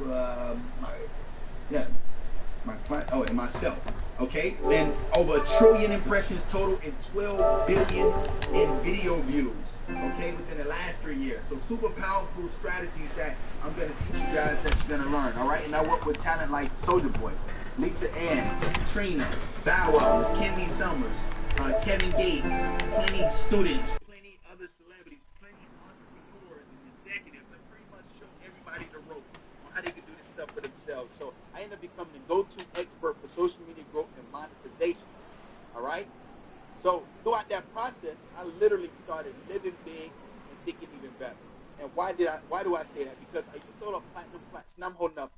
my, yeah, my client, oh, and myself. Okay, and over 1 trillion impressions total and 12 billion in video views. Okay, within the last 3 years. So super powerful strategies that I'm gonna teach you guys that you're gonna learn. All right, and I work with talent like Soldier Boy, Lisa Ann, Trina, Bow Wow, Miss Kenny Summers, Kevin Gates, plenty students, plenty other celebrities, plenty entrepreneurs and executives. I pretty much show everybody the ropes on how they can do this stuff for themselves. So I end up becoming the go-to expert for social media growth and monetization. All right. So throughout that process, I literally started living big and thinking even better. And why do I say that? Because I used to hold up platinum plaques, and I'm holding up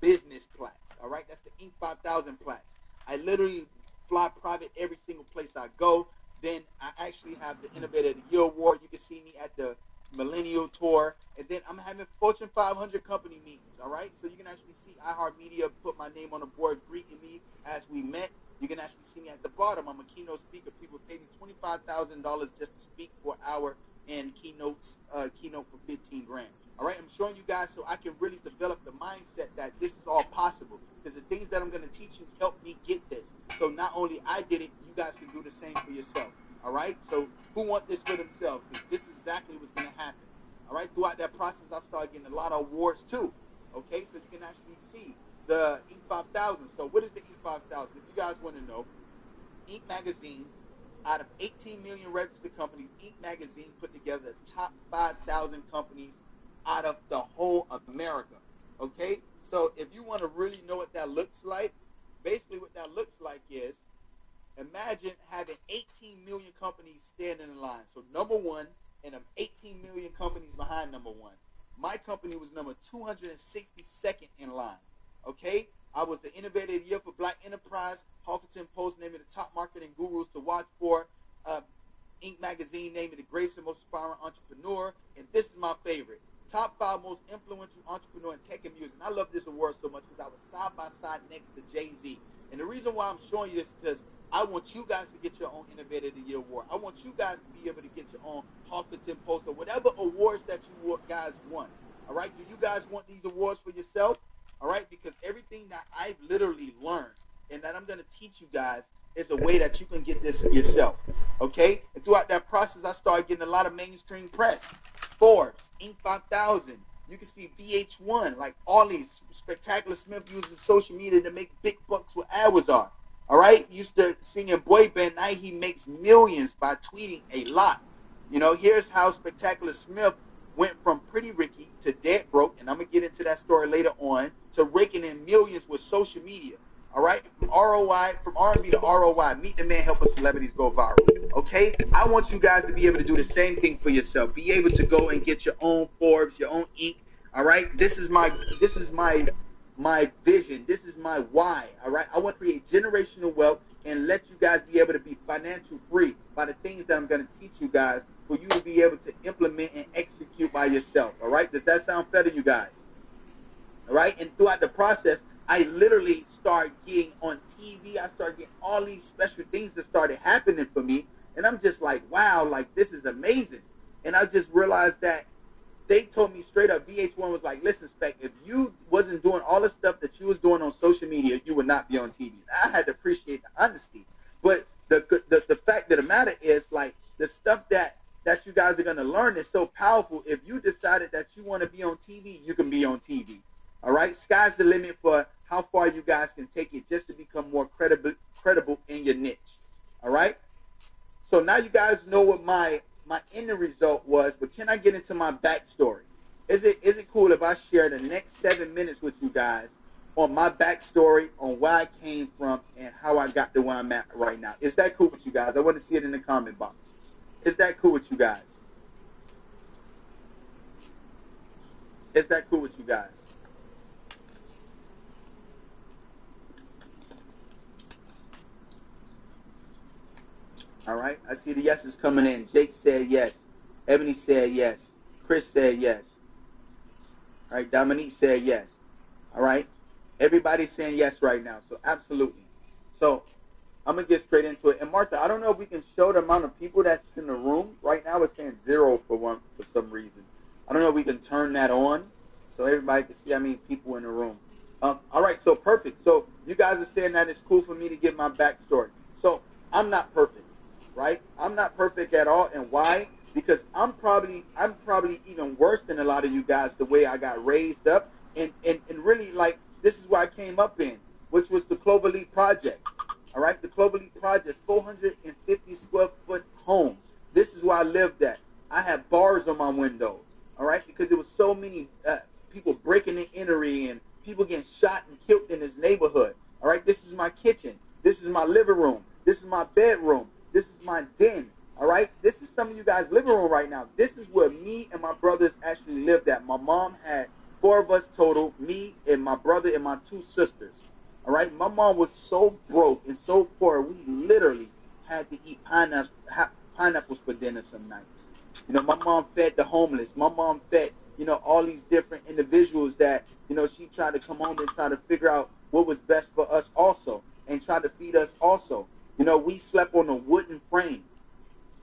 business plaques. All right, that's the Inc. 5000 plaques. I literally fly private every single place I go. Then I actually have the Innovator of the Year award. You can see me at the Millennial Tour, and then I'm having Fortune 500 company meetings. All right, so you can actually see iHeartMedia put my name on the board, greeting me as we met. You can actually see me at the bottom. I'm a keynote speaker. People pay me $25,000 just to speak for an hour and keynote for 15 grand. All right, I'm showing you guys so I can really develop the mindset that this is all possible. Because the things that I'm going to teach you help me get this. So not only I did it, you guys can do the same for yourself. All right, so who want this for themselves? Because this is exactly what's going to happen. All right, throughout that process, I started getting a lot of awards too. Okay, so you can actually see the Inc. 5000. So what is the Inc. 5000? If you guys want to know, Inc. Magazine, out of 18 million registered companies, Inc. Magazine put together the top 5,000 companies out of the whole America. Okay, so if you want to really know what that looks like, basically what that looks like is, imagine having 18 million companies standing in line. So number one, and 18 million companies behind number one. My company was number 262nd in line. Okay, I was the Innovator of the Year for Black Enterprise. Huffington Post named me the top marketing gurus to watch for. Inc. Magazine named me the greatest and most inspiring entrepreneur. And this is my favorite. Top 5 most influential entrepreneur in tech and music. And I love this award so much because I was side by side next to Jay-Z. And the reason why I'm showing you this is because I want you guys to get your own Innovator of the Year award. I want you guys to be able to get your own Huffington Post or whatever awards that you guys want. All right? Do you guys want these awards for yourself? All right? Because everything that I've literally learned and that I'm going to teach you guys is a way that you can get this yourself. Okay? And throughout that process, I started getting a lot of mainstream press. Forbes, Inc. 5000. You can see VH1, like all these Spectacular Smith uses social media to make big bucks with Awazar. All right? Used to sing in boy band. Now he makes millions by tweeting a lot. You know, here's how Spectacular Smith went from Pretty Ricky to dead broke, and I'm going to get into that story later on, to raking in millions with social media. All right, from ROI, from R&B to ROI, meet the man helping celebrities go viral. Okay, I want you guys to be able to do the same thing for yourself. Be able to go and get your own Forbes, your own Inc. All right, this is my vision. This is my why. All right, I want to create generational wealth and let you guys be able to be financial free by the things that I'm going to teach you guys for you to be able to implement and execute by yourself. All right, does that sound fair to you guys? All right, and throughout the process, I literally started getting on TV. I started getting all these special things that started happening for me. And I'm just like, wow, like this is amazing. And I just realized that they told me straight up, VH1 was like, listen, Spec, if you wasn't doing all the stuff that you was doing on social media, you would not be on TV. I had to appreciate the honesty. But the fact of the matter is, like, the stuff that you guys are going to learn is so powerful. If you decided that you want to be on TV, you can be on TV. All right, sky's the limit for how far you guys can take it just to become more credible in your niche. All right. So now you guys know what my end result was, but can I get into my backstory? Is it cool if I share the next 7 minutes with you guys on my backstory, on where I came from, and how I got to where I'm at right now? Is that cool with you guys? I want to see it in the comment box. Is that cool with you guys? Is that cool with you guys? All right, I see the yeses coming in. Jake said yes. Ebony said yes. Chris said yes. All right, Dominique said yes. All right, everybody's saying yes right now. So absolutely. So I'm gonna get straight into it. And Martha, I don't know if we can show the amount of people that's in the room right now. It's saying 0 for some reason. I don't know if we can turn that on so everybody can see how many people in the room. All right, so perfect. So you guys are saying that it's cool for me to give my backstory. So I'm not perfect, right? I'm not perfect at all, and why? Because I'm probably even worse than a lot of you guys the way I got raised up, and really like this is where I came up in, which was the Cloverleaf Projects. All right, the Cloverleaf Projects, 450 square foot home. This is where I lived at. I had bars on my windows. All right, because there was so many people breaking and entering and people getting shot and killed in this neighborhood. All right, this is my kitchen. This is my living room. This is my bedroom. This is my den. All right, this is some of you guys' living room right now. This is where me and my brothers actually lived at. My mom had 4 of us total, me and my brother and my 2 sisters. All right, my mom was so broke and so poor, we literally had to eat pineapples for dinner some nights. You know, my mom fed the homeless. My mom fed, you know, all these different individuals that, you know, she tried to come home and try to figure out what was best for us also and try to feed us also. You know, we slept on a wooden frame.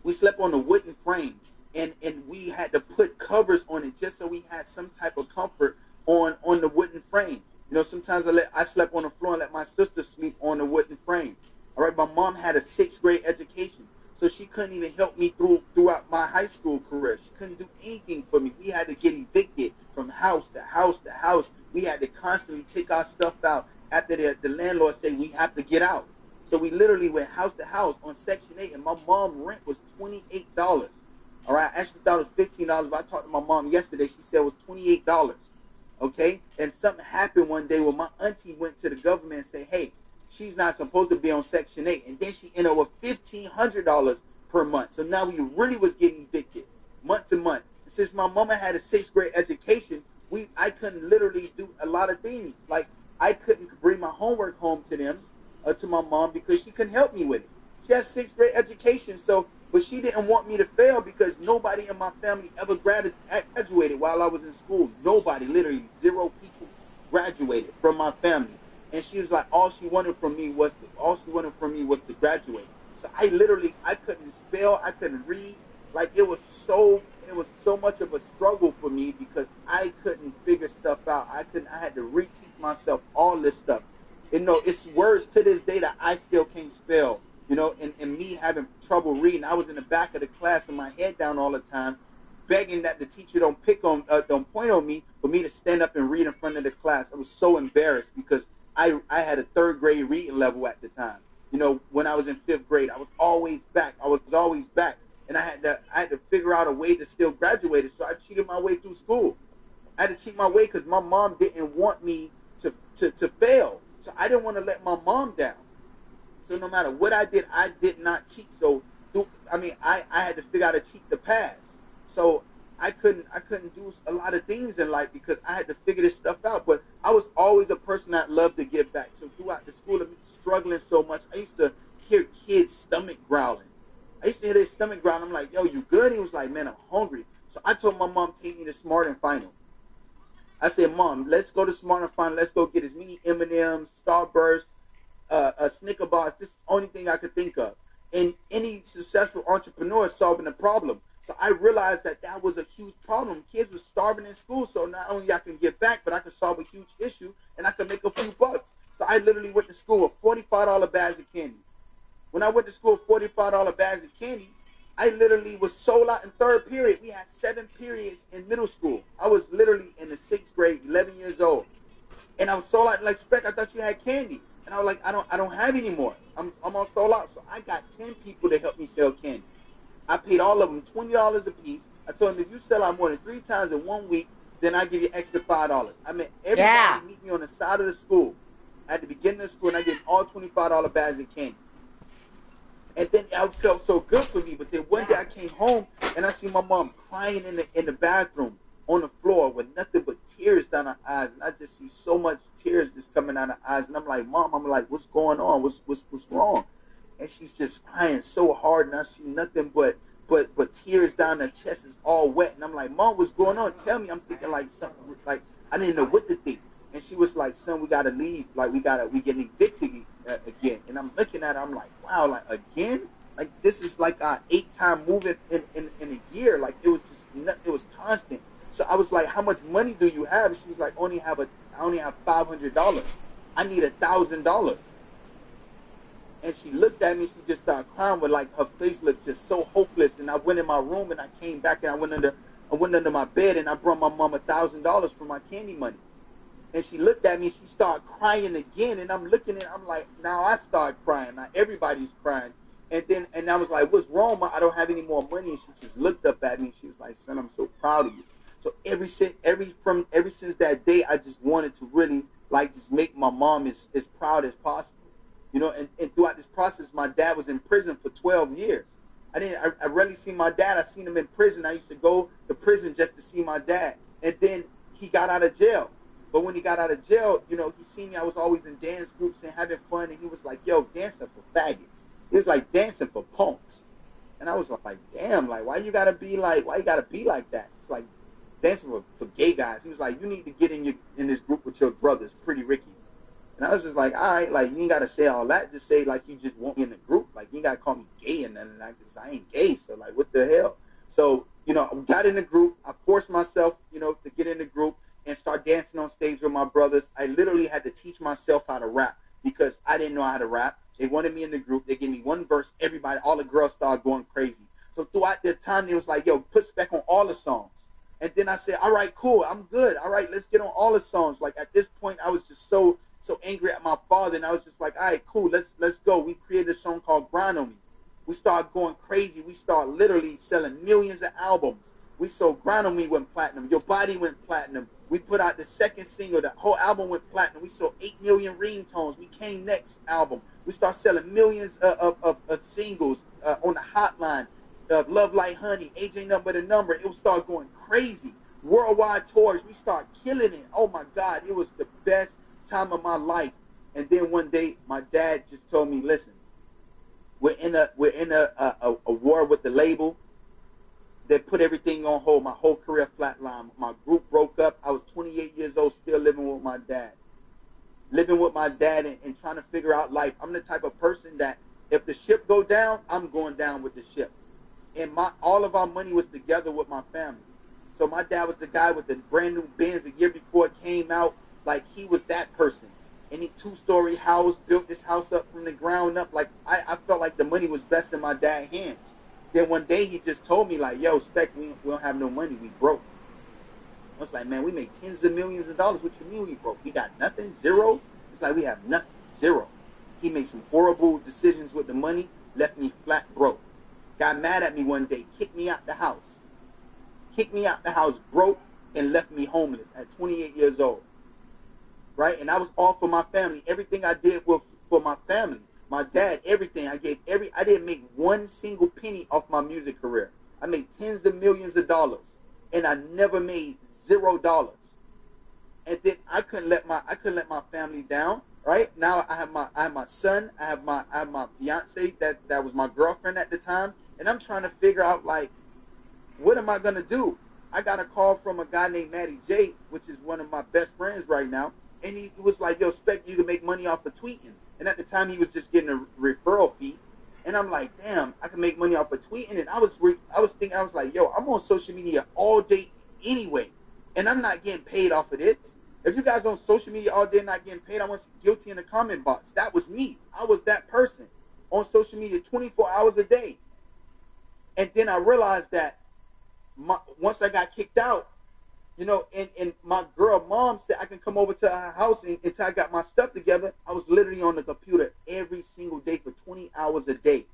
We slept on a wooden frame, and we had to put covers on it just so we had some type of comfort on the wooden frame. You know, sometimes I slept on the floor and let my sister sleep on the wooden frame. All right, my mom had a 6th grade education, so she couldn't even help me throughout my high school career. She couldn't do anything for me. We had to get evicted from house to house to house. We had to constantly take our stuff out after the landlord said we have to get out. So we literally went house to house on Section 8, and my mom's rent was $28. All right, I actually thought it was $15, but I talked to my mom yesterday. She said it was $28. Okay, and something happened one day where my auntie went to the government and said, hey, she's not supposed to be on Section 8, and then she ended up with $1,500 per month. So now we really was getting evicted month to month. And since my mama had a 6th grade education, I couldn't literally do a lot of things. Like I couldn't bring my homework home to them, to my mom, because she couldn't help me with it. She has 6th grade education, so but she didn't want me to fail because nobody in my family ever graduated while I was in school. Nobody, literally 0 people graduated from my family. And she was like, all she wanted from me was to graduate. So I couldn't spell, I couldn't read. Like it was so much of a struggle for me because I couldn't figure stuff out. I had to reteach myself all this stuff. You know, it's words to this day that I still can't spell. You know, and me having trouble reading. I was in the back of the class with my head down all the time, begging that the teacher don't point on me for me to stand up and read in front of the class. I was so embarrassed because I had a 3rd grade reading level at the time. You know, when I was in 5th grade, I was always back. And I had to figure out a way to still graduate. So I cheated my way through school. I had to cheat my way because my mom didn't want me to fail. So I didn't want to let my mom down. So no matter what I did not cheat. So I had to figure out how to cheat to pass. So I couldn't do a lot of things in life because I had to figure this stuff out. But I was always a person that loved to give back. So throughout the school of me struggling so much, I used to hear kids' stomach growling. I used to hear their stomach growling. I'm like, yo, you good? He was like, man, I'm hungry. So I told my mom, take me to Smart and Final. I said, Mom, let's go to Smart and Final. Let's go get as many M&Ms, Starburst, Snicker bars. This is the only thing I could think of. And any successful entrepreneur is solving a problem. So I realized that was a huge problem. Kids were starving in school, so not only I can give back, but I can solve a huge issue, and I can make a few bucks. So I literally went to school with $45 bags of candy. When I went to school with $45 bags of candy, I literally was sold out in 3rd period. We had 7 periods in middle school. I was literally in the 6th grade, 11 years old. And I was sold out like Spec, I thought you had candy. And I was like, I don't have any more. I'm all sold out. So I got 10 people to help me sell candy. I paid all of them $20 a piece. I told them, if you sell out more than 3 times in 1 week, then I give you extra $5. I mean, everybody meet me on the side of the school at the beginning of school, and I gave them all $25 bags of candy. And then it felt so good for me. But then one day I came home, and I see my mom crying in the bathroom on the floor with nothing but tears down her eyes. And I just see so much tears just coming out of her eyes. And I'm like, Mom, what's going on? What's wrong? And she's just crying so hard, and I see nothing but tears down her chest is all wet. And I'm like, Mom, what's going on? Tell me. I'm thinking like something, like I didn't know what to think. And she was like, son, we gotta leave. Like we getting evicted again. And I'm looking at her, I'm like, wow, like again? Like this is like our 8th time moving in a year. Like it was constant. So I was like, how much money do you have? She was like, I only have $500. I need $1,000. And she looked at me, she just started crying with like, her face looked just so hopeless. And I went in my room and I came back and I went under my bed and I brought my mom $1,000 for my candy money. And she looked at me, she started crying again. And I'm looking at it, I'm like, now I start crying. Now everybody's crying. And I was like, what's wrong? I don't have any more money. And she just looked up at me. She was like, son, I'm so proud of you. So ever since that day, I just wanted to really like just make my mom as proud as possible. You know, and throughout this process, my dad was in prison for 12 years. I rarely seen my dad. I seen him in prison. I used to go to prison just to see my dad. And then he got out of jail. But when he got out of jail, you know, he seen me. I was always in dance groups and having fun. And he was like, yo, dancing for faggots. He was like dancing for punks. And I was like, damn, like, why you gotta be like that? It's like dancing for gay guys. He was like, you need to get in this group with your brothers, Pretty Ricky. And I was just like, all right, like, you ain't got to say all that. Just say, like, you just want me in the group. Like, you ain't got to call me gay and nothing like this. I ain't gay. So, like, what the hell? So, you know, I got in the group. I forced myself, you know, to get in the group and start dancing on stage with my brothers. I literally had to teach myself how to rap because I didn't know how to rap. They wanted me in the group. They gave me one verse. Everybody, all the girls started going crazy. So, throughout the time, it was like, yo, put spec on all the songs. And then I said, all right, cool. I'm good. All right, let's get on all the songs. Like, at this point, I was just so angry at my father, and I was just like, all right, cool, let's go. We created a song called Grind on Me. We started going crazy. We started literally selling millions of albums. We sold Grind on Me went platinum. Your Body went platinum. We put out the second single. The whole album went platinum. We sold 8 million ringtones. We came next album. We started selling millions of singles on the hotline. Love Like Honey, Age Ain't Nothing But a Number. It would start going crazy. Worldwide tours. We started killing it. Oh my God, it was the best time of my life. And then one day my dad just told me, listen, we're in a war with the label that put everything on hold. My whole career flatlined. My group broke up. I was 28 years old, still living with my dad and trying to figure out life. I'm the type of person that if the ship go down, I'm going down with the ship. And all of our money was together with my family. So my dad was the guy with the brand new Benz the year before it came out. Like, he was that person. And he 2-story house, built this house up from the ground up. Like, I felt like the money was best in my dad's hands. Then one day he just told me, like, yo, Spec, we don't have no money. We broke. I was like, man, we make tens of millions of dollars. What you mean we broke? We got nothing? Zero? It's like we have nothing. Zero. He made some horrible decisions with the money, left me flat broke. Got mad at me one day, kicked me out the house. Kicked me out the house broke and left me homeless at 28 years old. Right? And I was all for my family. Everything I did was for my family. My dad, everything. I didn't make one single penny off my music career. I made tens of millions of dollars. And I never made $0. And then I couldn't let my family down. Right? Now I have my son, I have my fiance that was my girlfriend at the time, and I'm trying to figure out, like, what am I gonna do? I got a call from a guy named Matty J, which is one of my best friends right now. And he was like, yo, Spec, you can make money off of tweeting. And at the time, he was just getting a referral fee. And I'm like, damn, I can make money off of tweeting. And I was like, yo, I'm on social media all day anyway. And I'm not getting paid off of this. If you guys on social media all day not getting paid, I want guilty in the comment box. That was me. I was that person on social media 24 hours a day. And then I realized that once I got kicked out, you know, and my girl mom said I can come over to her house until I got my stuff together. I was literally on the computer every single day for 20 hours a day.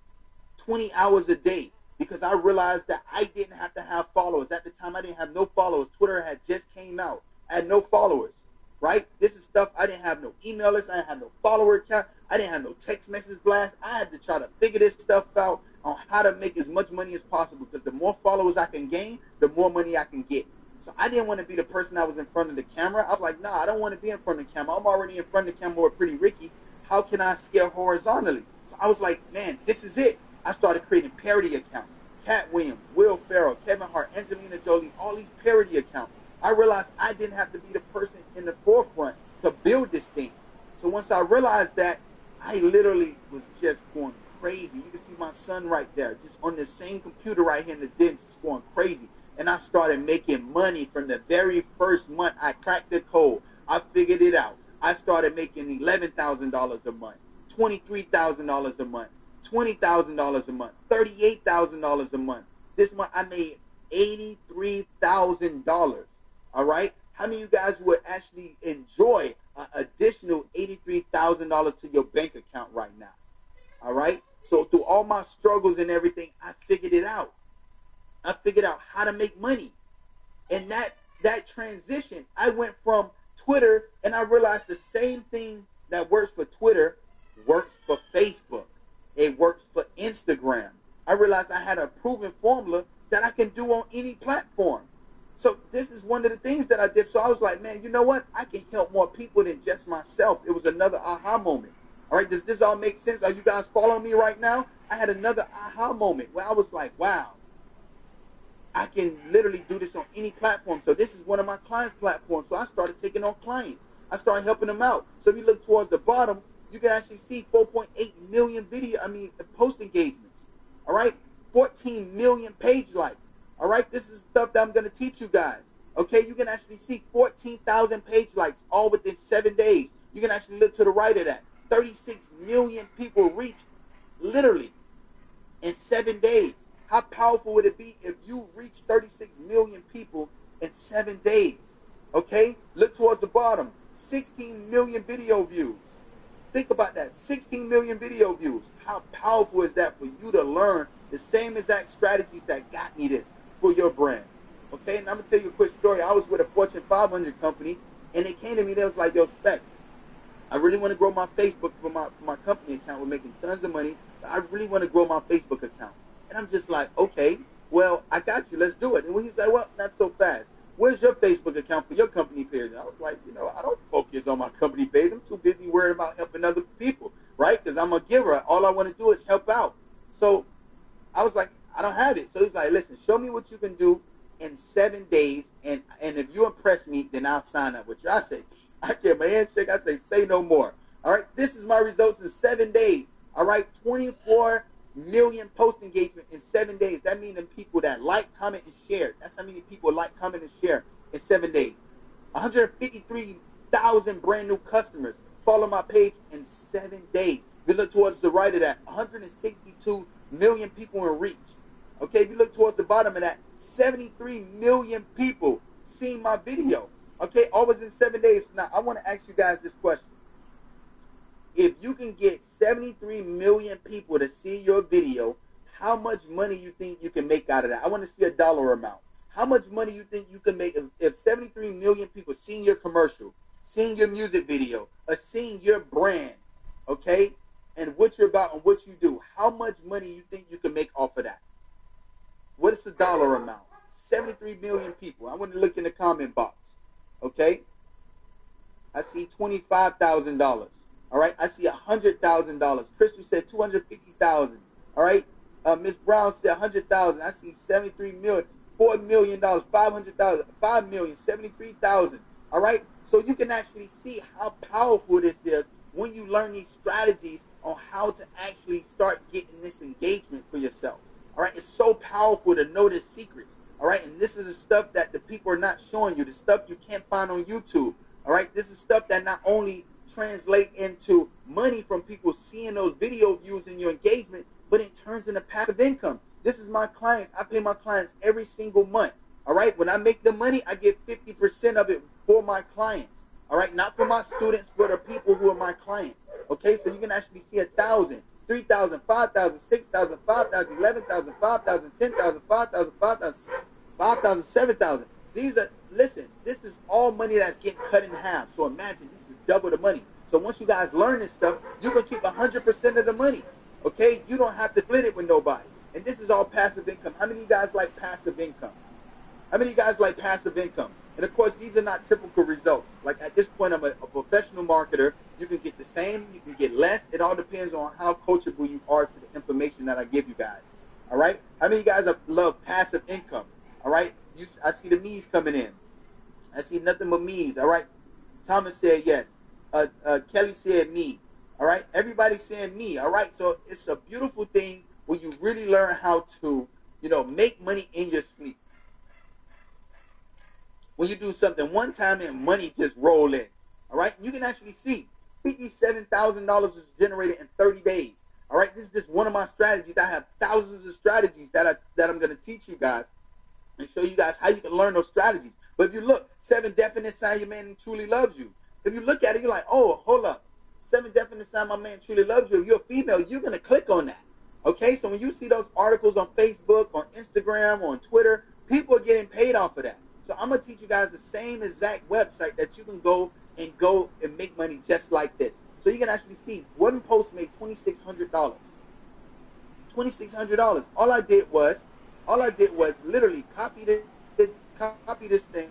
20 hours a day. Because I realized that I didn't have to have followers. At the time, I didn't have no followers. Twitter had just came out. I had no followers. Right? This is stuff, I didn't have no email list. I didn't have no follower account. I didn't have no text message blast. I had to try to figure this stuff out on how to make as much money as possible. Because the more followers I can gain, the more money I can get. So I didn't want to be the person that was in front of the camera. I was like, nah, I don't want to be in front of the camera. I'm already in front of the camera with Pretty Ricky. How can I scale horizontally? So I was like, man, this is it. I started creating parody accounts. Cat Williams, Will Ferrell, Kevin Hart, Angelina Jolie, all these parody accounts. I realized I didn't have to be the person in the forefront to build this thing. So once I realized that, I literally was just going crazy. You can see my son right there, just on the same computer right here in the den, just going crazy. and I started making money from the very first month. I cracked the code. I figured it out. I started making $11,000 a month, $23,000 a month, $20,000 a month, $38,000 a month. This month I made $83,000. All right. How many of you guys would actually enjoy an additional $83,000 to your bank account right now? All right. So through all my struggles and everything, I figured it out. I figured out how to make money. And that transition, I went from Twitter, and I realized the same thing that works for Twitter works for Facebook. It works for Instagram. I realized I had a proven formula that I can do on any platform. So this is one of the things that I did. So I was like, man, you know what? I can help more people than just myself. It was another aha moment. All right, does this all make sense? Are you guys following me right now? I had another aha moment where I was like, wow, I can literally do this on any platform. So this is one of my clients' platforms. So I started taking on clients. I started helping them out. So if you look towards the bottom, you can actually see 4.8 million post engagements. All right, 14 million page likes. All right, this is stuff that I'm going to teach you guys. Okay, you can actually see 14,000 page likes all within 7 days. You can actually look to the right of that. 36 million people reached literally in 7 days. How powerful would it be if you reach 36 million people in 7 days? Okay, look towards the bottom. 16 million video views. Think about that. 16 million video views. How powerful is that for you to learn the same exact strategies that got me this for your brand? Okay, and I'm going to tell you a quick story. I was with a Fortune 500 company, and they came to me. They was like, yo, Spec, I really want to grow my Facebook for my company account. We're making tons of money. But I really want to grow my Facebook account. And I'm just like, okay, well, I got you. Let's do it. And he's like, well, not so fast. Where's your Facebook account for your company page? And I was like, you know, I don't focus on my company page. I'm too busy worried about helping other people, right? Because I'm a giver. All I want to do is help out. So I was like, I don't have it. So he's like, listen, show me what you can do in 7 days. And if you impress me, then I'll sign up with you. I say, I get my handshake. I say no more. All right. This is my results in 7 days. All right. 24 million post engagement in 7 days. That means the people that like, comment, and share. That's how many people like, comment, and share in 7 days. 153,000 brand new customers follow my page in 7 days. If you look towards the right of that, 162 million people in reach. Okay, if you look towards the bottom of that, 73 million people seen my video. Okay, always in 7 days. Now, I want to ask you guys this question. If you can get 73 million people to see your video, how much money you think you can make out of that? I want to see a dollar amount. How much money you think you can make if 73 million people seeing your commercial, seeing your music video, or seeing your brand, okay, and what you're about and what you do? How much money you think you can make off of that? What is the dollar amount? 73 million people. I want to look in the comment box, okay? I see $25,000. All right, I see $100,000. Crystal said 250,000. All right, Miss Brown said 100,000. I see 73 million, $4 million, 500,000, 5 million, 73,000. All right, so you can actually see how powerful this is when you learn these strategies on how to actually start getting this engagement for yourself. All right, it's so powerful to know the secrets. All right, and this is the stuff that the people are not showing you, the stuff you can't find on YouTube. All right, this is stuff that not only translate into money from people seeing those video views and your engagement, but it turns into passive income. This is my clients. I pay my clients every single month. All right, when I make the money, I get 50% of it for my clients. All right, not for my students, but the people who are my clients. Okay, so you can actually see 1,000, 3,000, 5,000, 6,000, 5,000, 11,000, 5,000, 10,000, 5,000, 5,000, 5,000, 7,000. These are, listen, this is all money that's getting cut in half. So imagine this is double the money. So once you guys learn this stuff, you can keep 100% of the money. Okay? You don't have to split it with nobody. And this is all passive income. How many of you guys like passive income? How many of you guys like passive income? And of course, these are not typical results. Like at this point, I'm a professional marketer. You can get the same, you can get less. It all depends on how coachable you are to the information that I give you guys. All right? How many of you guys love passive income? All right? I see the me's coming in. I see nothing but me's. All right? Thomas said yes. Kelly said me. All right? Everybody's saying me. All right? So it's a beautiful thing when you really learn how to, make money in your sleep. when you do something one time and money just roll in. All right, you can actually see $57,000 was generated in 30 days. All right, this is just one of my strategies. I have thousands of strategies that I'm going to teach you guys and show you guys how you can learn those strategies. But if you look, 7 definite signs your man truly loves you. If you look at it, you're like, oh, hold up. 7 definite signs my man truly loves you. If you're a female, you're going to click on that. Okay, so when you see those articles on Facebook, on Instagram, on Twitter, people are getting paid off of that. So I'm going to teach you guys the same exact website that you can go and make money just like this. So you can actually see one post made $2,600. $2,600. All I did was literally copy this thing.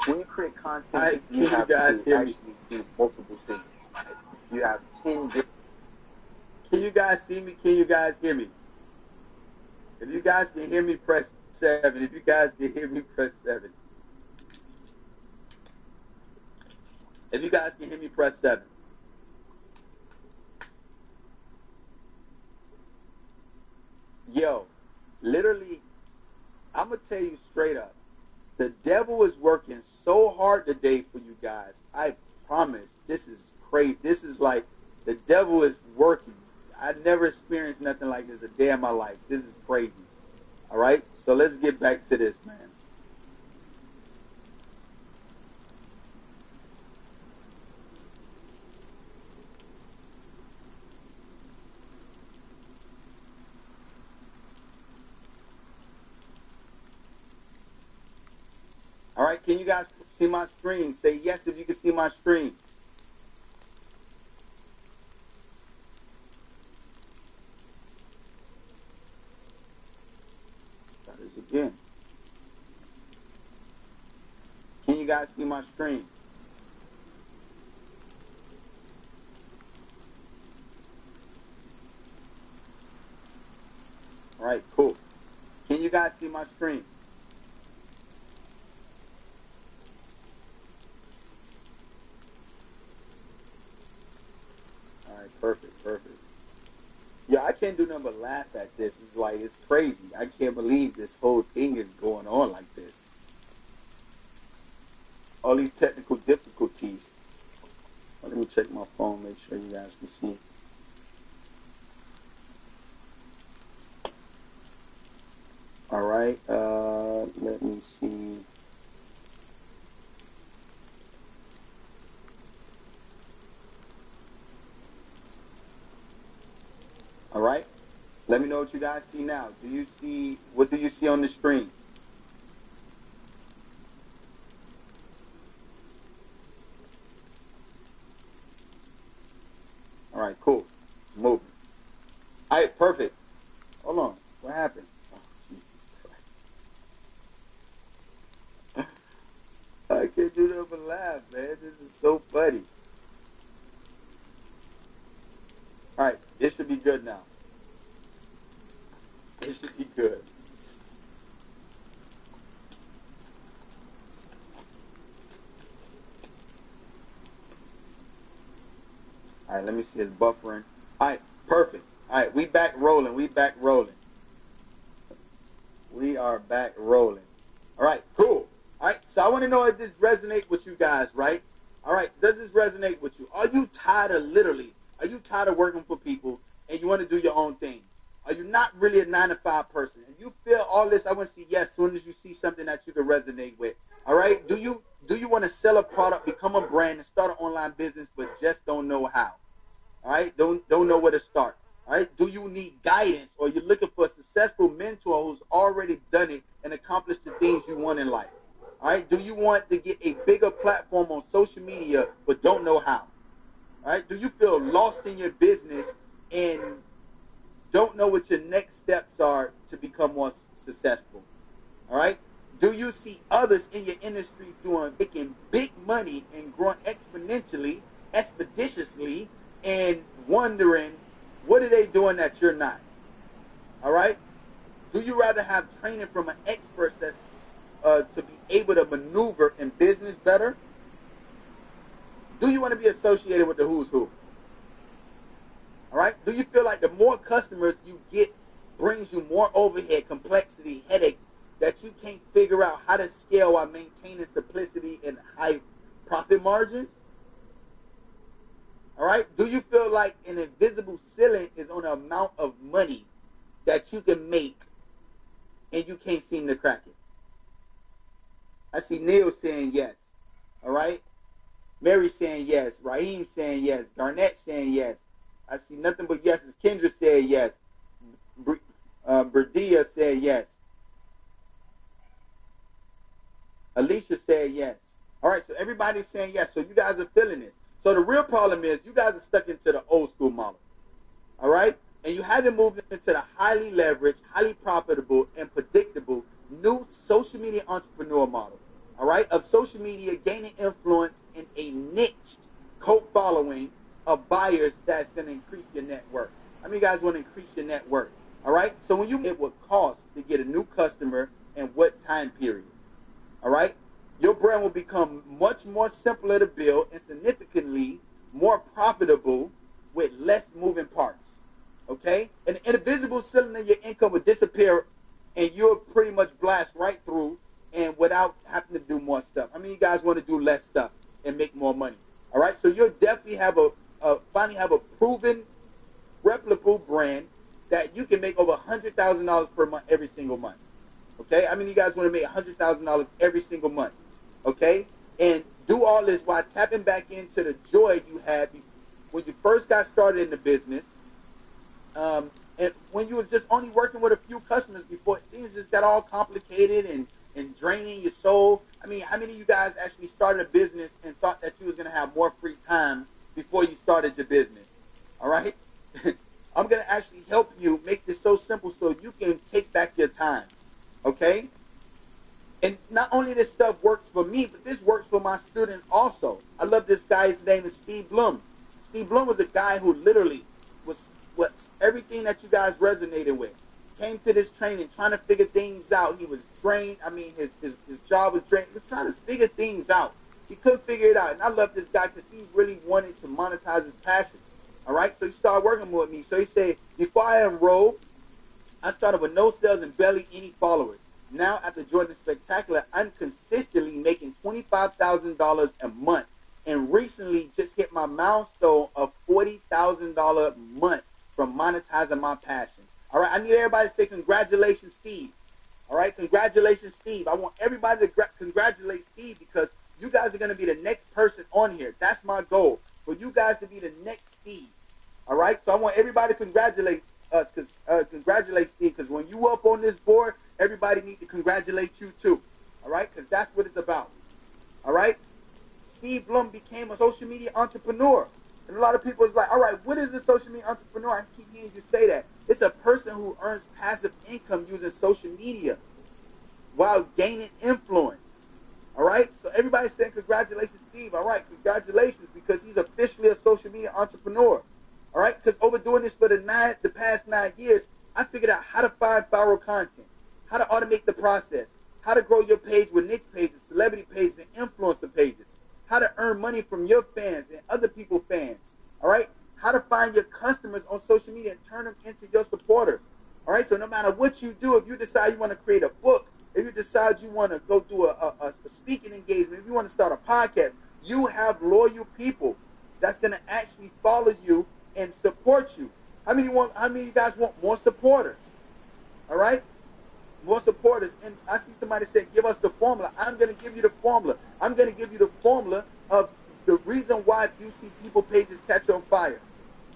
When you create content, you have to actually do multiple things. You have 10 different. Can you guys see me? Can you guys hear me? If you guys can hear me, press 7. If you guys can hear me, press 7. If you guys can hear me, press 7. Yo, literally, I'm going to tell you straight up. The devil is working so hard today for you guys. I promise. This is crazy. This is like the devil is working. I never experienced nothing like this a day in my life. This is crazy. All right? So let's get back to this, man. All right, can you guys see my screen? Say yes if you can see my screen. Try this again. Can you guys see my screen? All right, cool. Can you guys see my screen? All right, perfect, perfect. Yeah, I can't do nothing but laugh at this. It's like, it's crazy. I can't believe this whole thing is going on like this. All these technical difficulties. Let me check my phone, make sure you guys can see. All right, let me see. know what you guys see now. What do you see on the screen? All right, cool. It's moving. All right, perfect. Hold on. What happened? Oh, Jesus Christ. I can't do that but laugh, man. This is so funny. All right, it should be good now. It should be good. All right, let me see. It's buffering. All right, perfect. All right, we back rolling. We back rolling. We are back rolling. All right, cool. All right, so I want to know if this resonates with you guys, right? All right, does this resonate with you? Are you tired of working for people and you want to do your own thing? Are you not really a 9-to-5 person? And you feel all this, I want to see yes as soon as you see something that you can resonate with. All right, do you want to sell a product, become a brand, and start an online business, but just don't know how? All right, don't know where to start. All right, do you need guidance, or you're looking for a successful mentor who's already done it and accomplished the things you want in life? All right, do you want to get a bigger platform on social media but don't know how? All right, do you feel lost in your business and don't know what your next steps are to become more successful? All right, do you see others in your industry making big money and growing exponentially, expeditiously, and wondering what are they doing that you're not? All right, do you rather have training from an expert that's to be able to maneuver in business better? Do you want to be associated with the who's who? All right, do you feel like the more customers you get brings you more overhead, complexity, headaches that you can't figure out how to scale while maintaining simplicity and high profit margins? All right, do you feel like an invisible ceiling is on the amount of money that you can make and you can't seem to crack it? I see Neil saying yes. All right, Mary saying yes. Raheem saying yes. Garnett saying yes. I see nothing but yeses. Kendra said yes. Berdia said yes. Alicia said yes. All right, so everybody's saying yes. So you guys are feeling this. So the real problem is you guys are stuck into the old school model. All right? And you haven't moved into the highly leveraged, highly profitable, and predictable new social media entrepreneur model. All right? Of social media gaining influence in a niche cult following of buyers that's going to increase your net worth. How many guys want to increase your net worth? All right? So when you get what costs to get a new customer and what time period. All right? Your brand will become much more simpler to build and significantly more profitable with less moving parts. Okay? And the invisible ceiling of your income will disappear and you'll pretty much blast right through and without having to do more stuff. I mean, you guys want to do less stuff and make more money. All right? So you'll definitely have finally have a proven, replicable brand that you can make over $100,000 per month every single month. Okay? I mean, you guys want to make $100,000 every single month. Okay? And do all this while tapping back into the joy you had when you first got started in the business. And when you was just only working with a few customers before things just got all complicated and draining your soul. I mean, how many of you guys actually started a business and thought that you was going to have more free time before you started your business? All right? I'm going to actually help you make this so simple so you can take back your time. Okay? And not only this stuff works for me, but this works for my students also. I love this guy. His name is Steve Blum. Steve Blum was a guy who literally was everything that you guys resonated with. Came to this training trying to figure things out. He was drained. I mean, his job was drained. He was trying to figure things out. He couldn't figure it out. And I love this guy because he really wanted to monetize his passion. All right? So he started working with me. So he said, before I enrolled, I started with no sales and barely any followers. Now, after joining Spectacular, I'm consistently making $25,000 a month. And recently just hit my milestone of $40,000 a month from monetizing my passion. All right, I need everybody to say congratulations, Steve. All right, congratulations, Steve. I want everybody to congratulate Steve because you guys are going to be the next person on here. That's my goal, for you guys to be the next Steve. All right, so I want everybody to congratulate us, because congratulate Steve, because when you up on this board, everybody need to congratulate you too. All right, because that's what it's about. All right, Steve Blum became a social media entrepreneur, and a lot of people is like, all right, what is a social media entrepreneur? I keep hearing you say that. It's a person who earns passive income using social media while gaining influence. All right, so everybody's saying congratulations, Steve. All right, congratulations, because he's officially a social media entrepreneur. All right, because over doing this for the past 9 years, I figured out how to find viral content, how to automate the process, how to grow your page with niche pages, celebrity pages, and influencer pages, how to earn money from your fans and other people's fans. All right, how to find your customers on social media and turn them into your supporters. All right, so no matter what you do, if you decide you want to create a book, if you decide you want to go do a speaking engagement, if you want to start a podcast, you have loyal people that's going to actually follow you and support you. How many of you guys want more supporters? All right? More supporters. And I see somebody say, give us the formula. I'm going to give you the formula. I'm going to give you the formula of the reason why you see people pages catch on fire.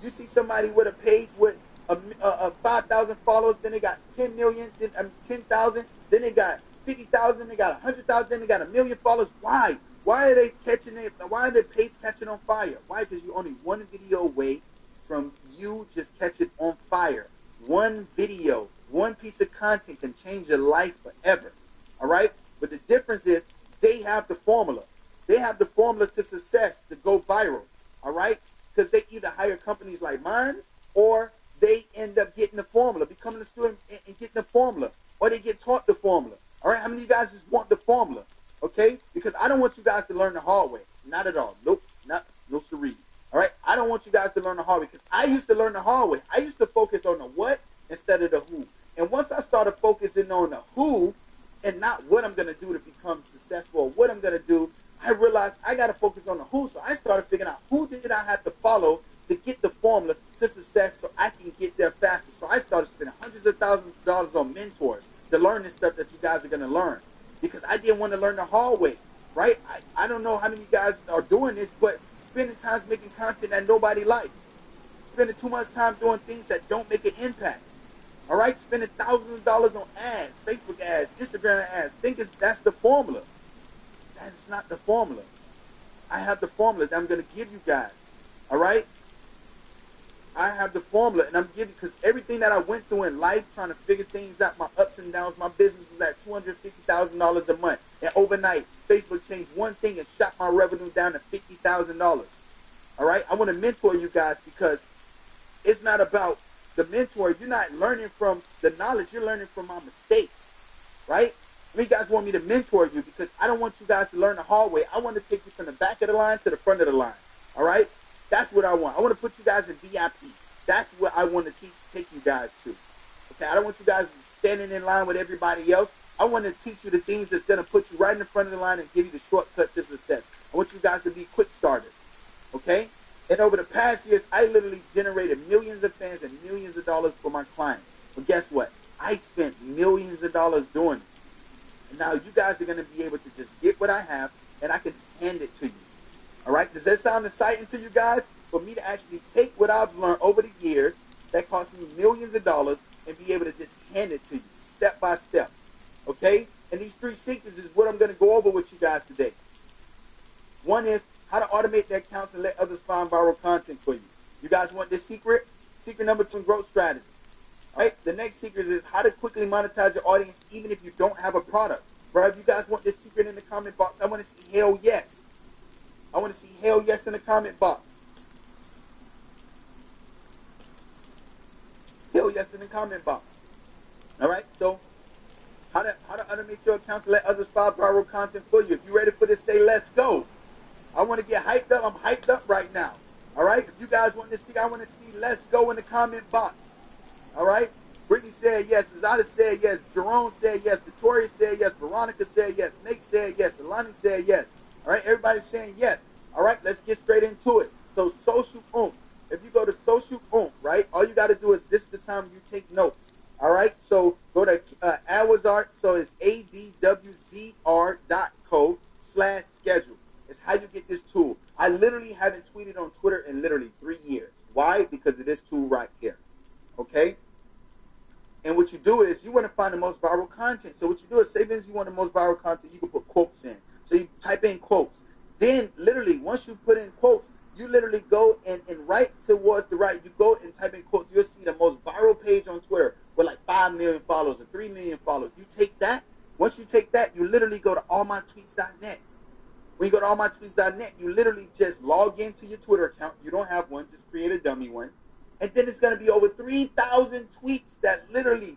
You see somebody with a page with 5,000 followers, then they got 10 million, then 10,000, then they got 50,000, they got 100,000, then they got 1 million followers. Why? Why are they catching it? Why are their page catching on fire? Why? Because you're only one video away from you just catching on fire. One video, one piece of content can change your life forever. All right? But the difference is they have the formula. They have the formula to success to go viral. All right? Because they either hire companies like mine, or they end up getting the formula, becoming a student and getting the formula, or they get taught the formula. All right, how many of you guys just want the formula? Okay, because I don't want you guys to learn the hard way. Not at all. Nope, no siree. All right, I don't want you guys to learn the hard way, because I used to learn the hard way. I used to focus on the what instead of the who. And once I started focusing on the who and not what I'm gonna do to become successful or what I'm gonna do, I realized I gotta focus on the who. So I started figuring out who did I have to follow to get the formula to success so I can get there faster. So I started spending hundreds of thousands of dollars on mentors to learn this stuff that you guys are going to learn, because I didn't want to learn the hard way, right? I don't know how many of you guys are doing this, but spending time making content that nobody likes, spending too much time doing things that don't make an impact, all right? Spending thousands of dollars on ads, Facebook ads, Instagram ads, thinking that's the formula. That's not the formula. I have the formula that I'm going to give you guys, all right? I have the formula, and I'm giving, because everything that I went through in life, trying to figure things out, my ups and downs, my business was at $250,000 a month. And overnight, Facebook changed one thing and shot my revenue down to $50,000. All right? I want to mentor you guys, because it's not about the mentor. You're not learning from the knowledge. You're learning from my mistakes. Right? I mean, you guys want me to mentor you, because I don't want you guys to learn the hard way. I want to take you from the back of the line to the front of the line. All right? That's what I want. I want to put you guys in VIP. That's what I want to take you guys to. Okay, I don't want you guys standing in line with everybody else. I want to teach you the things that's going to put you right in the front of the line and give you the shortcut to success. I want you guys to be quick starters. Okay? And over the past years, I literally generated millions of fans and millions of dollars for my clients. But guess what? I spent millions of dollars doing it. And now you guys are going to be able to just get what I have, and I can just hand it to you. All right, does that sound exciting to you guys? For me to actually take what I've learned over the years that cost me millions of dollars and be able to just hand it to you step by step. Okay? And these 3 secrets is what I'm going to go over with you guys today. One is how to automate their accounts and let others find viral content for you. You guys want this secret? Secret number 2, growth strategy. All right? The next secret is how to quickly monetize your audience even if you don't have a product. Bro, if you guys want this secret in the comment box, I want to see hell yes. I want to see hell yes in the comment box. Hell yes in the comment box. All right, so how to automate your accounts and let others find viral content for you. If you're ready for this, say let's go. I want to get hyped up. I'm hyped up right now. All right, if you guys want to see, I want to see let's go in the comment box. All right, Brittany said yes. Azada said yes. Jerome said yes. Victoria said yes. Veronica said yes. Snake said yes. Alani said yes. All right, everybody's saying yes. All right, let's get straight into it. So social oomph. If you go to social oomph, right, all you got to do is this is the time you take notes. All right, so go to AdWizard. So it's adwzr.co/schedule. It's how you get this tool. I literally haven't tweeted on Twitter in literally 3 years. Why? Because of this tool right here. okay? And what you do is you want to find the most viral content. So what you do is, say, you want the most viral content, you can put quotes in. So you type in quotes. Then literally, once you put in quotes, you literally go and right towards the right, you go and type in quotes. You'll see the most viral page on Twitter with like 5 million followers or 3 million followers. You take that. Once you take that, you literally go to allmytweets.net. When you go to allmytweets.net, you literally just log into your Twitter account. You don't have one, just create a dummy one. And then it's going to be over 3,000 tweets that literally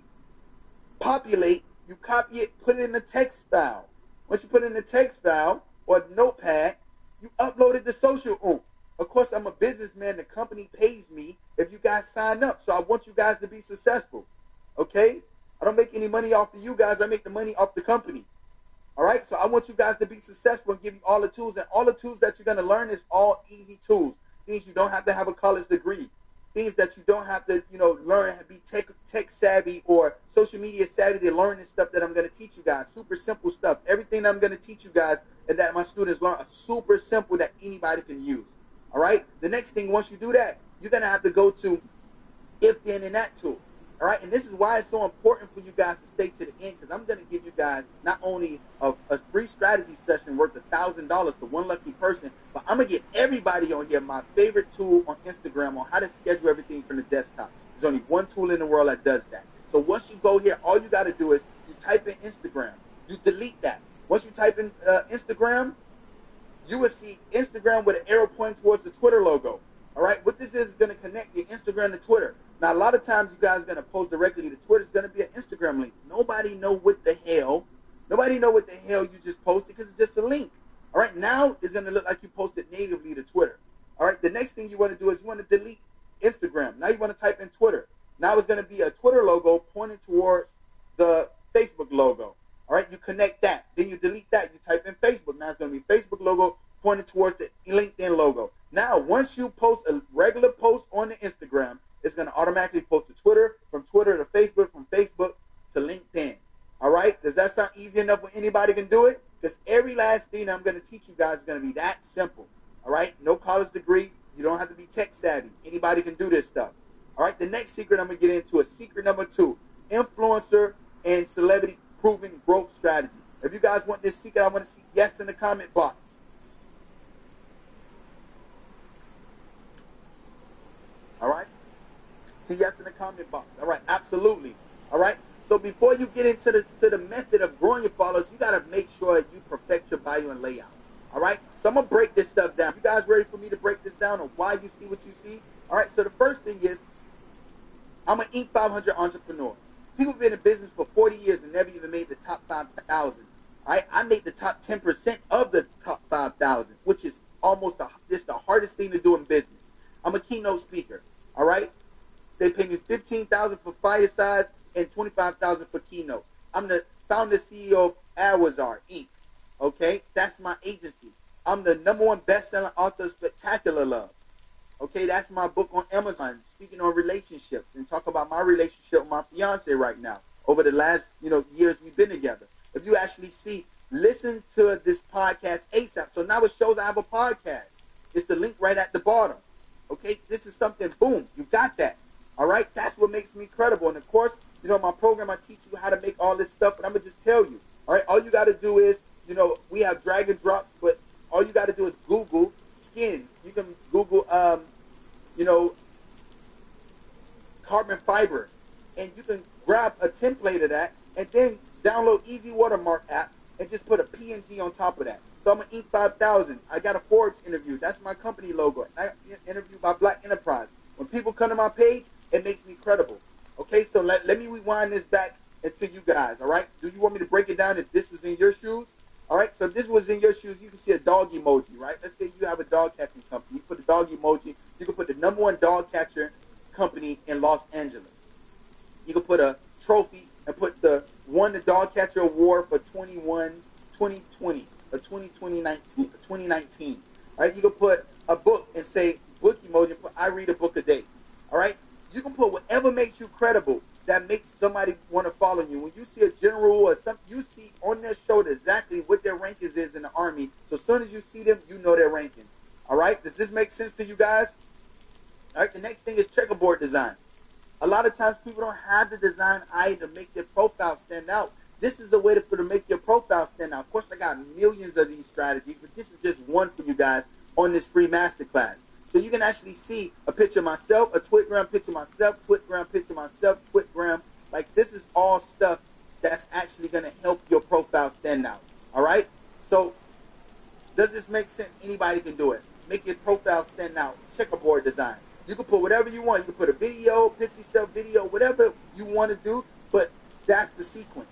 populate. You copy it, put it in a text file. Once you put it in a text file or a notepad, you upload it to social. Of course, I'm a businessman. The company pays me if you guys sign up. So I want you guys to be successful. Okay? I don't make any money off of you guys. I make the money off the company. All right? So I want you guys to be successful and give you all the tools. And all the tools that you're going to learn is all easy tools. Things you don't have to have a college degree. Things that you don't have to, learn, be tech savvy or social media savvy to learn this stuff that I'm going to teach you guys. Super simple stuff. Everything that I'm going to teach you guys and that my students learn are super simple that anybody can use. All right? The next thing, once you do that, you're going to have to go to if, then, and that tool. All right? And this is why it's so important for you guys to stay to the end, because I'm going to give you guys not only a free strategy session worth $1,000 to one lucky person, but I'm going to get everybody on here my favorite tool on Instagram on how to schedule everything from the desktop. There's only one tool in the world that does that. So once you go here, all you got to do is you type in Instagram. You delete that. Once you type in Instagram, you will see Instagram with an arrow pointing towards the Twitter logo. All right, what this is going to connect your Instagram to Twitter. Now, a lot of times you guys are going to post directly to Twitter. It's going to be an Instagram link. Nobody know what the hell you just posted because it's just a link. All right, now it's going to look like you posted natively to Twitter. All right, the next thing you want to do is you want to delete Instagram. Now you want to type in Twitter. Now it's going to be a Twitter logo pointing towards the Facebook logo. All right, you connect that. Then you delete that. You type in Facebook. Now it's going to be Facebook logo pointing towards the LinkedIn logo. Now, once you post a regular post on the Instagram, it's going to automatically post to Twitter, from Twitter to Facebook, from Facebook to LinkedIn. All right? Does that sound easy enough where anybody can do it? Because every last thing I'm going to teach you guys is going to be that simple. All right? No college degree. You don't have to be tech savvy. Anybody can do this stuff. All right? The next secret I'm going to get into is secret number 2, influencer and celebrity proven growth strategy. If you guys want this secret, I want to see yes in the comment box. All right? See yes in the comment box. All right, absolutely. All right? So before you get into the method of growing your followers, you got to make sure you perfect your bio and layout. All right? So I'm going to break this stuff down. You guys ready for me to break this down on why you see what you see? All right, so the first thing is I'm an Inc. 500 entrepreneur. People have been in business for 40 years and never even made the top 5,000. All right? I made the top 10% of the top 5,000, which is almost the hardest thing to do in business. I'm a keynote speaker. All right? They pay me $15,000 for firesides and $25,000 for keynotes. I'm the founder CEO of Awazar Inc. Okay? That's my agency. I'm the #1 best-selling author of Spectacular Love. Okay? That's my book on Amazon, speaking on relationships and talk about my relationship with my fiance right now over the last, years we've been together. If you actually listen to this podcast ASAP. So now it shows I have a podcast. It's the link right at the bottom. Okay? This is something, boom, you got that. All right? That's what makes me credible. And, of course, my program, I teach you how to make all this stuff, but I'm going to just tell you. All right? All you got to do is, we have drag and drops, but all you got to do is Google skins. You can Google, carbon fiber, and you can grab a template of that and then download Easy Watermark app and just put a PNG on top of that. So I'm an Inc. 5000. I got a Forbes interview. That's my company logo. I interviewed by Black Enterprise. When people come to my page, it makes me credible. Okay, so let me rewind this back into you guys, all right? Do you want me to break it down if this was in your shoes? All right, so this was in your shoes. You can see a dog emoji, right? Let's say you have a dog catching company. You put a dog emoji. You can put the #1 dog catcher company in Los Angeles. You can put a trophy and put won the dog catcher award for 2020 or 2019. All right, you can put a book and say book emoji and put I read a book a day. All right, you can put whatever makes you credible that makes somebody want to follow you. When you see a general or something, you see on their shoulder exactly what their rankings is in the Army. So as soon as you see them, you know their rankings. All right, does this make sense to you guys? All right, the next thing is checkerboard design. A lot of times people don't have the design eye to make their profile stand out. This is a way to make your profile stand out. Of course, I got millions of these strategies, but this is just one for you guys on this free masterclass. So you can actually see a picture of myself, a Twitgram picture of myself, Twitgram picture of myself, Twitgram. Like, this is all stuff that's actually going to help your profile stand out. All right? So does this make sense? Anybody can do it. Make your profile stand out. Checkerboard design. You can put whatever you want. You can put a video, picture yourself video, whatever you want to do, but that's the sequence.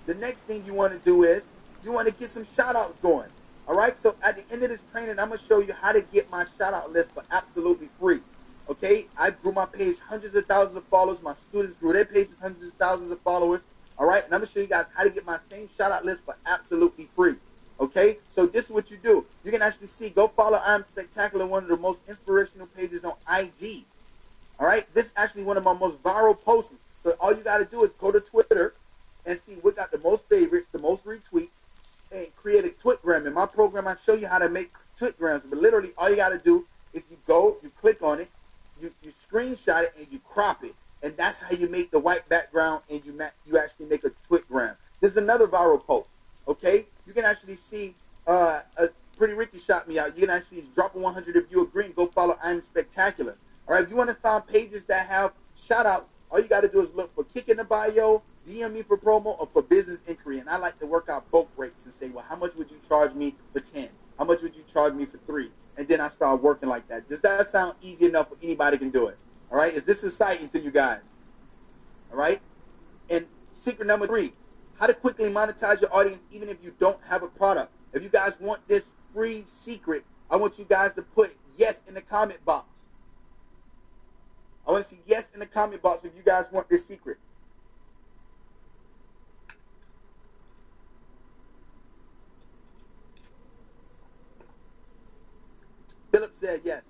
The next thing you want to do is you want to get some shout-outs going. All right? So at the end of this training, I'm going to show you how to get my shout-out list for absolutely free. Okay? I grew my page hundreds of thousands of followers. My students grew their pages hundreds of thousands of followers. All right? And I'm going to show you guys how to get my same shout-out list for absolutely free. Okay? So this is what you do. You can actually see, go follow I'm Spectacular, one of the most inspirational pages on IG. All right? This is actually one of my most viral posts. So all you got to do is go to Twitter and see what got the most favorites, the most retweets, and create a Twitgram. In my program, I show you how to make Twitgrams. But literally, all you got to do is you go, you click on it, you screenshot it, and you crop it. And that's how you make the white background, and you actually make a Twitgram. This is another viral post. Okay? You can actually see Pretty Ricky shot me out. You can actually drop a 100 if you agree and go follow I'm Spectacular. All right? If you want to find pages that have shout-outs, all you got to do is look for Kick in the Bio, DM me for promo, or for business inquiry. And I like to work out both rates and say, well, how much would you charge me for 10? How much would you charge me for 3? And then I start working like that. Does that sound easy enough for anybody can do it? All right? Is this exciting to you guys? All right? And secret number 3, how to quickly monetize your audience even if you don't have a product. If you guys want this free secret, I want you guys to put yes in the comment box. I want to see yes in the comment box if you guys want this secret. Philip said yes.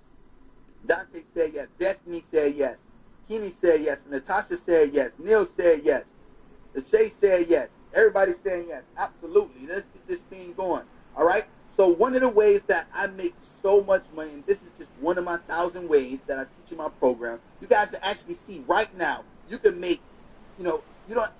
Dante said yes. Destiny said yes. Kenny said yes. Natasha said yes. Neil said yes. Shay said yes. Everybody's saying yes. Absolutely. Let's get this thing going. All right? So one of the ways that I make so much money, and this is just one of my 1,000 ways that I teach in my program, you guys can actually see right now, you can make,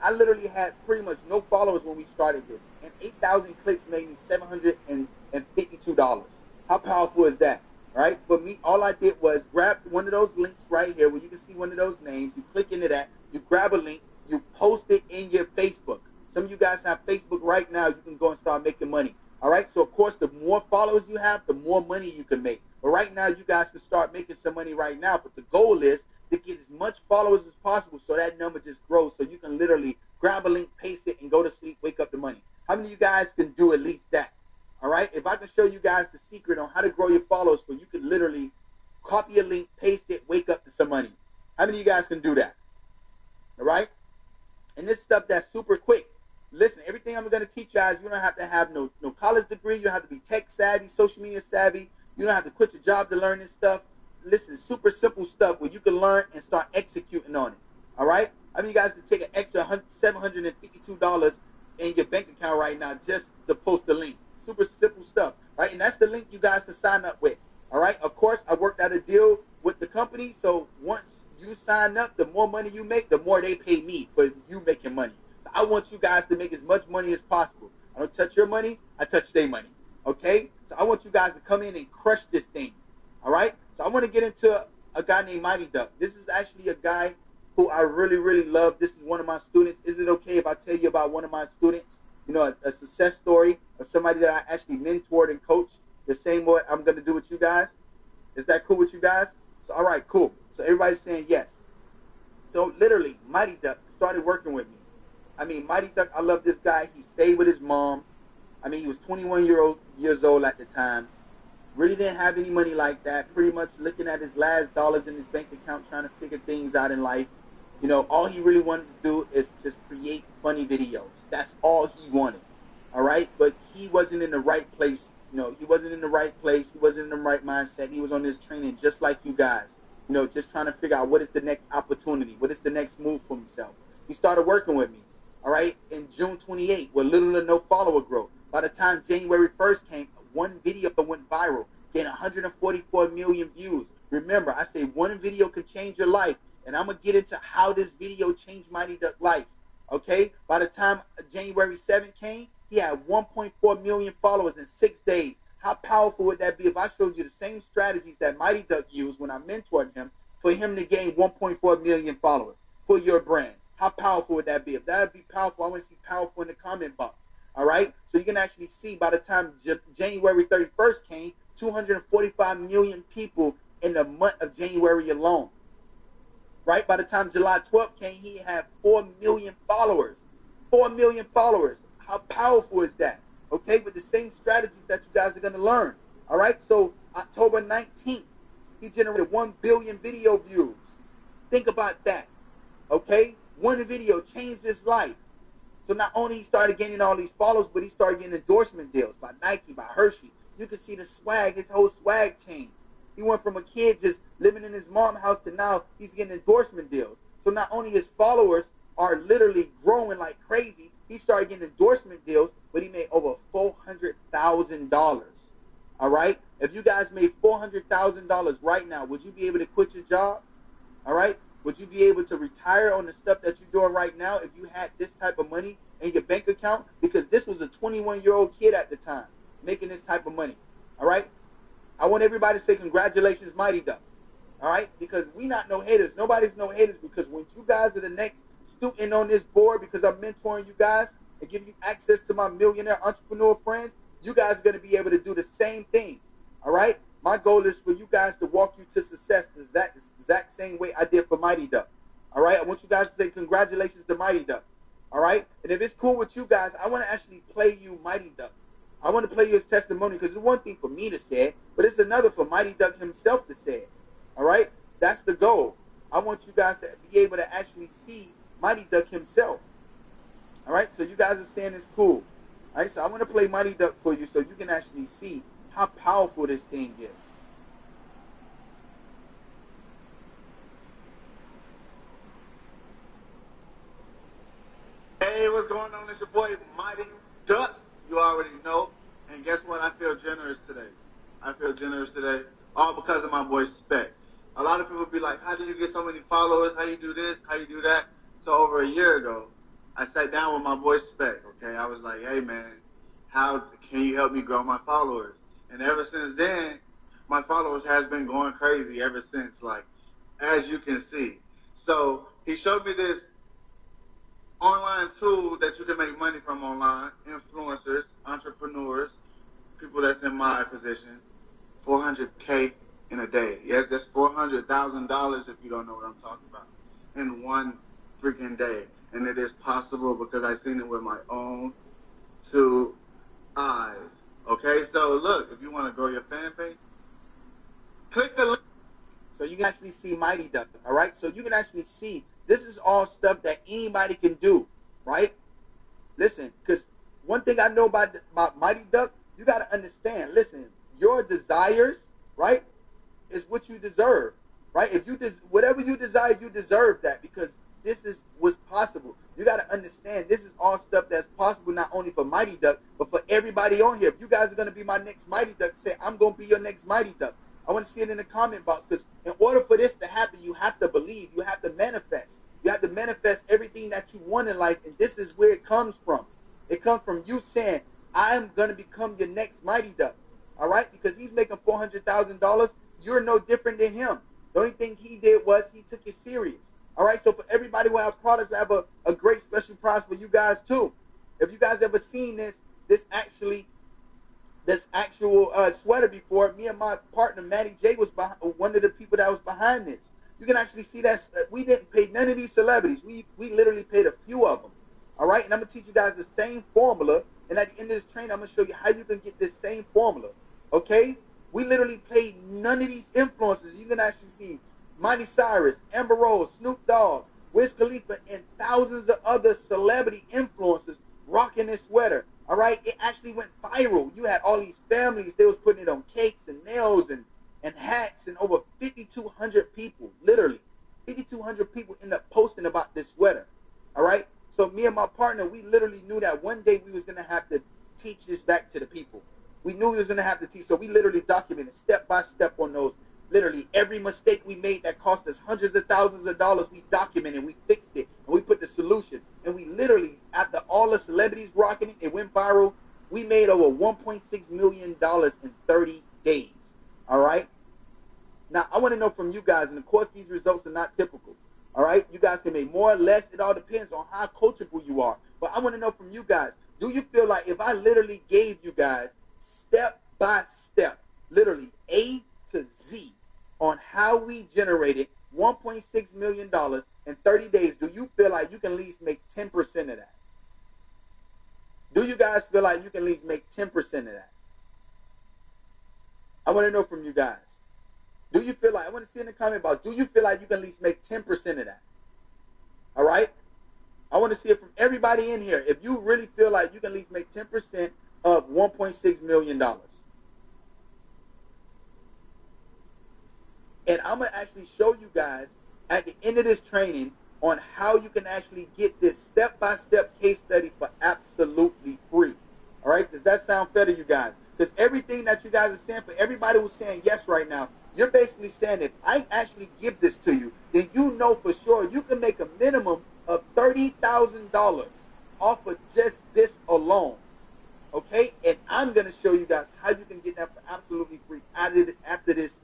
I literally had pretty much no followers when we started this. And 8,000 clicks made me $752. How powerful is that? Right? For me, all I did was grab one of those links right here where you can see one of those names. You click into that. You grab a link. You post it in your Facebook. Some of you guys have Facebook right now. You can go and start making money. All right? So, of course, the more followers you have, the more money you can make. But right now, you guys can start making some money right now. But the goal is to get as much followers as possible so that number just grows so you can literally grab a link, paste it, and go to sleep, wake up the money. How many of you guys can do at least that? All right? If I can show you guys the secret on how to grow your followers where you can literally copy a link, paste it, wake up to some money. How many of you guys can do that? All right? And this stuff that's super quick. Listen, everything I'm going to teach you guys, you don't have to have no college degree. You don't have to be tech savvy, social media savvy. You don't have to quit your job to learn this stuff. Listen, super simple stuff where you can learn and start executing on it. All right? How many of you guys can take an extra $752 in your bank account right now just to post the link? Super simple stuff, right? And that's the link you guys can sign up with, all right? Of course, I worked out a deal with the company, so once you sign up, the more money you make, the more they pay me for you making money. So I want you guys to make as much money as possible. I don't touch your money, I touch their money, okay? So I want you guys to come in and crush this thing, all right? So I want to get into a guy named Mighty Duck. This is actually a guy who I really, really love. This is one of my students. Is it okay if I tell you about one of my students? You know, a success story of somebody that I actually mentored and coached the same way I'm going to do with you guys? Is that cool with you guys? So, all right, cool. So everybody's saying yes. So literally, Mighty Duck started working with me. I mean, Mighty Duck, I love this guy. He stayed with his mom. I mean, he was 21 years old at the time. Really didn't have any money like that. Pretty much looking at his last dollars in his bank account, trying to figure things out in life. You know, all he really wanted to do is just create funny videos. That's all he wanted, all right? But he wasn't in the right place. You know, he wasn't in the right place. He wasn't in the right mindset. He was on this training just like you guys, you know, just trying to figure out what is the next opportunity, what is the next move for himself. He started working with me, all right, in June 28 with little or no follower growth. By the time January 1st came, one video went viral, gained 144 million views. Remember, I say one video can change your life. And I'm going to get into how this video changed Mighty Duck life. Okay? By the time January 7th came, he had 1.4 million followers in 6 days. How powerful would that be if I showed you the same strategies that Mighty Duck used when I mentored him for him to gain 1.4 million followers for your brand? How powerful would that be? If that would be powerful, I want to see powerful in the comment box. All right? So you can actually see by the time January 31st came, 245 million people in the month of January alone. Right? By the time July 12th came, he had 4 million followers. 4 million followers. How powerful is that? Okay? With the same strategies that you guys are going to learn. All right? So October 19th, he generated 1 billion video views. Think about that. Okay? One video changed his life. So not only he started getting all these followers, but he started getting endorsement deals by Nike, by Hershey. You can see the swag, his whole swag changed. He went from a kid just living in his mom's house to now he's getting endorsement deals. So not only his followers are literally growing like crazy, he started getting endorsement deals, but he made over $400,000. All right? If you guys made $400,000 right now, would you be able to quit your job? All right? Would you be able to retire on the stuff that you're doing right now if you had this type of money in your bank account? Because this was a 21-year-old kid at the time making this type of money. All right? I want everybody to say congratulations, Mighty Duck. All right? Because we not no haters. Nobody's no haters, because when you guys are the next student on this board, because I'm mentoring you guys and giving you access to my millionaire entrepreneur friends, you guys are going to be able to do the same thing. All right? My goal is for you guys to walk you to success the exact same way I did for Mighty Duck. All right? I want you guys to say congratulations to Mighty Duck. All right? And if it's cool with you guys, I want to actually play you Mighty Duck. I want to play you his testimony, because it's one thing for me to say it, but it's another for Mighty Duck himself to say it. All right? That's the goal. I want you guys to be able to actually see Mighty Duck himself. All right? So you guys are saying it's cool. All right? So I'm going to play Mighty Duck for you so you can actually see how powerful this thing is. Hey, what's going on? It's your boy Mighty Duck. You already know. And guess what? I feel generous today. I feel generous today, all because of my boy Spec. A lot of people be like, how do you get so many followers? How you do this? How you do that? So over a year ago, I sat down with my boy Spec, okay? I was like, hey, man, how can you help me grow my followers? And ever since then, my followers has been going crazy ever since, like, as you can see. So he showed me this online tool that you can make money from online, influencers, entrepreneurs, people that's in my position, $400K in a day. Yes, that's $400,000 if you don't know what I'm talking about, in one freaking day. And it is possible because I've seen it with my own 2 eyes. Okay, so look, if you want to grow your fan base, click the link. So you can actually see Mighty Duck, all right? So you can actually see this is all stuff that anybody can do, right? Listen, because one thing I know about Mighty Duck, you got to understand, listen, your desires, right, is what you deserve, right? If you whatever you desire, you deserve that, because this is what's possible. You got to understand this is all stuff that's possible not only for Mighty Duck, but for everybody on here. If you guys are going to be my next Mighty Duck, say, I'm going to be your next Mighty Duck. I want to see it in the comment box, because in order for this to happen, you have to believe. You have to manifest. You have to manifest everything that you want in life, and this is where it comes from. It comes from you saying, I'm going to become your next Mighty Duck, all right? Because he's making $400,000. You're no different than him. The only thing he did was he took it serious, all right? So for everybody who has products, I have a great special prize for you guys, too. If you guys ever seen this actual sweater before, me and my partner Matty J was one of the people that was behind this. You can actually see that we didn't pay none of these celebrities. We literally paid a few of them. All right, and I'm gonna teach you guys the same formula. And at the end of this training, I'm gonna show you how you can get this same formula. Okay, we literally paid none of these influencers. You can actually see Miley Cyrus, Amber Rose, Snoop Dogg, Wiz Khalifa, and thousands of other celebrity influencers rocking this sweater. All right, it actually went viral. You had all these families, they was putting it on cakes and nails and hats, and over 5,200 people, literally 5,200 people end up posting about this sweater. All right, so me and my partner, we literally knew that one day we was gonna have to teach this back to the people. We knew we was gonna have to teach, so we literally documented step by step on those Literally every mistake we made that cost us hundreds of thousands of dollars, we documented, we fixed it, and we put the solution. And we literally, after all the celebrities rocking it, it went viral. We made over $1.6 million in 30 days. All right? Now, I want to know from you guys, and of course these results are not typical. All right? You guys can make more or less. It all depends on how coachable you are. But I want to know from you guys, do you feel like if I literally gave you guys step by step, literally A to Z, on how we generated $1.6 million in 30 days, do you feel like you can at least make 10% of that? Do you guys feel like you can at least make 10% of that? I want to know from you guys. Do you feel like, I want to see in the comment box, do you feel like you can at least make 10% of that? All right? I want to see it from everybody in here. If you really feel like you can at least make 10% of $1.6 million. And I'm going to actually show you guys at the end of this training on how you can actually get this step-by-step case study for absolutely free. All right? Does that sound fair to you guys? Because everything that you guys are saying, for everybody who's saying yes right now, you're basically saying if I actually give this to you, then you know for sure you can make a minimum of $30,000 off of just this alone. Okay? And I'm going to show you guys how you can get that for absolutely free after this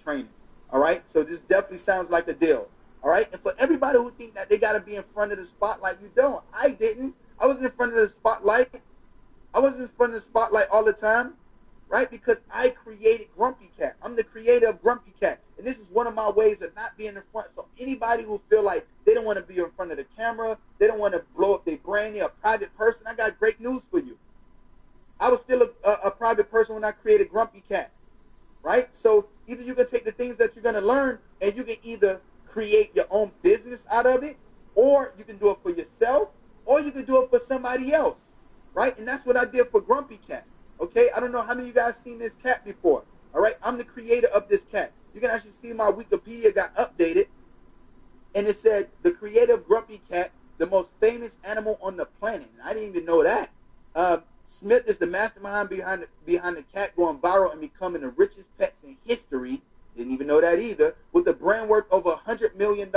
training. All right? So this definitely sounds like a deal. All right? And for everybody who think that they got to be in front of the spotlight, you don't. I didn't. I wasn't in front of the spotlight. I wasn't in front of the spotlight all the time. Right? Because I created Grumpy Cat. I'm the creator of Grumpy Cat. And this is one of my ways of not being in front. So anybody who feel like they don't want to be in front of the camera, they don't want to blow up their brand, they're a private person, I got great news for you. I was still a private person when I created Grumpy Cat. Right? So either you can take the things that you're going to learn and you can either create your own business out of it, or you can do it for yourself, or you can do it for somebody else. Right? And that's what I did for Grumpy Cat. Okay, I don't know how many of you guys seen this cat before. All right, I'm the creator of this cat. You can actually see my Wikipedia got updated, and it said the creator of Grumpy Cat, the most famous animal on the planet. And I didn't even know that. Smith is the mastermind behind the cat going viral and becoming the richest pets in history. Didn't even know that either. With a brand worth over $100 million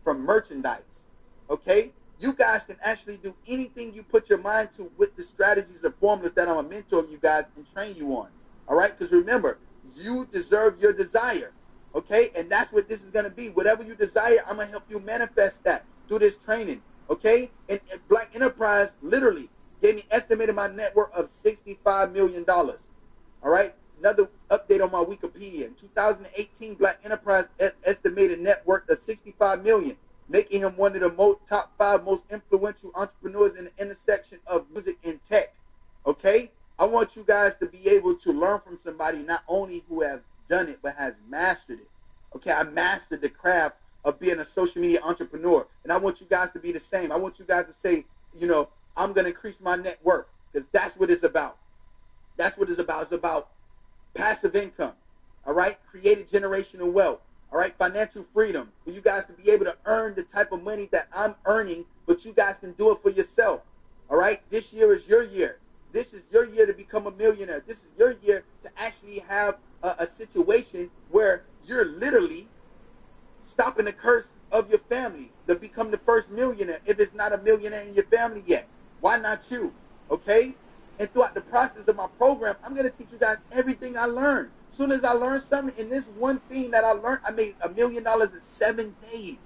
from merchandise. Okay. You guys can actually do anything you put your mind to with the strategies and formulas that I'm a mentor of you guys and train you on. All right? Because remember, you deserve your desire. Okay? And that's what this is going to be. Whatever you desire, I'm going to help you manifest that through this training. Okay? And Black Enterprise literally gave me estimated my net worth of $65 million. All right? Another update on my Wikipedia. In 2018, Black Enterprise estimated net worth of $65 million. Making him one of the top 5 most influential entrepreneurs in the intersection of music and tech. Okay? I want you guys to be able to learn from somebody not only who has done it, but has mastered it. Okay? I mastered the craft of being a social media entrepreneur. And I want you guys to be the same. I want you guys to say, you know, I'm going to increase my net worth. Because that's what it's about. That's what it's about. It's about passive income. All right? Created generational wealth. All right, financial freedom for you guys to be able to earn the type of money that I'm earning, but you guys can do it for yourself. All right, this year is your year. This is your year to become a millionaire. This is your year to actually have a situation where you're literally stopping the curse of your family to become the first millionaire. If it's not a millionaire in your family yet, why not you? Okay? And throughout the process of my program, I'm going to teach you guys everything I learned. As soon as I learned something, in this one thing that I learned, I made $1 million in 7 days.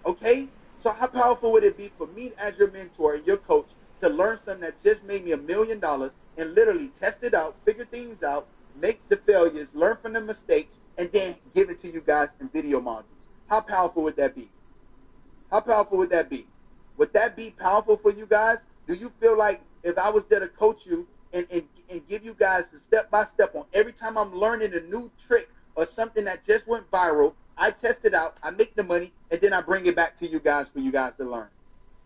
Okay? So how powerful would it be for me as your mentor and your coach to learn something that just made me $1 million and literally test it out, figure things out, make the failures, learn from the mistakes, and then give it to you guys in video modules? How powerful would that be? How powerful would that be? Would that be powerful for you guys? Do you feel like if I was there to coach you and give you guys the step-by-step on every time I'm learning a new trick or something that just went viral, I test it out, I make the money, and then I bring it back to you guys for you guys to learn.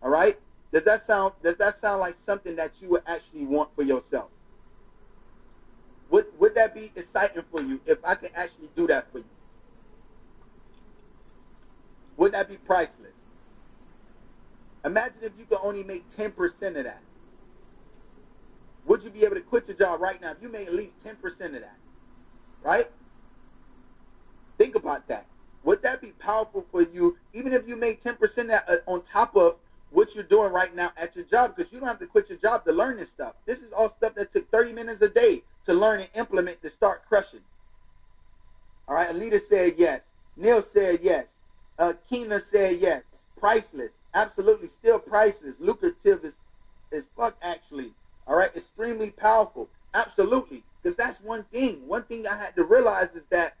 All right? Does that sound like something that you would actually want for yourself? Would that be exciting for you if I could actually do that for you? Would that be priceless? Imagine if you could only make 10% of that. Would you be able to quit your job right now if you made at least 10% of that? Right? Think about that. Would that be powerful for you, even if you made 10% that, on top of what you're doing right now at your job? Because you don't have to quit your job to learn this stuff. This is all stuff that took 30 minutes a day to learn and implement to start crushing. All right, Alita said yes. Neil said yes. Keena said yes. Priceless. Absolutely, still priceless. Lucrative is fuck, actually. All right, extremely powerful. Absolutely, because that's one thing. One thing I had to realize is that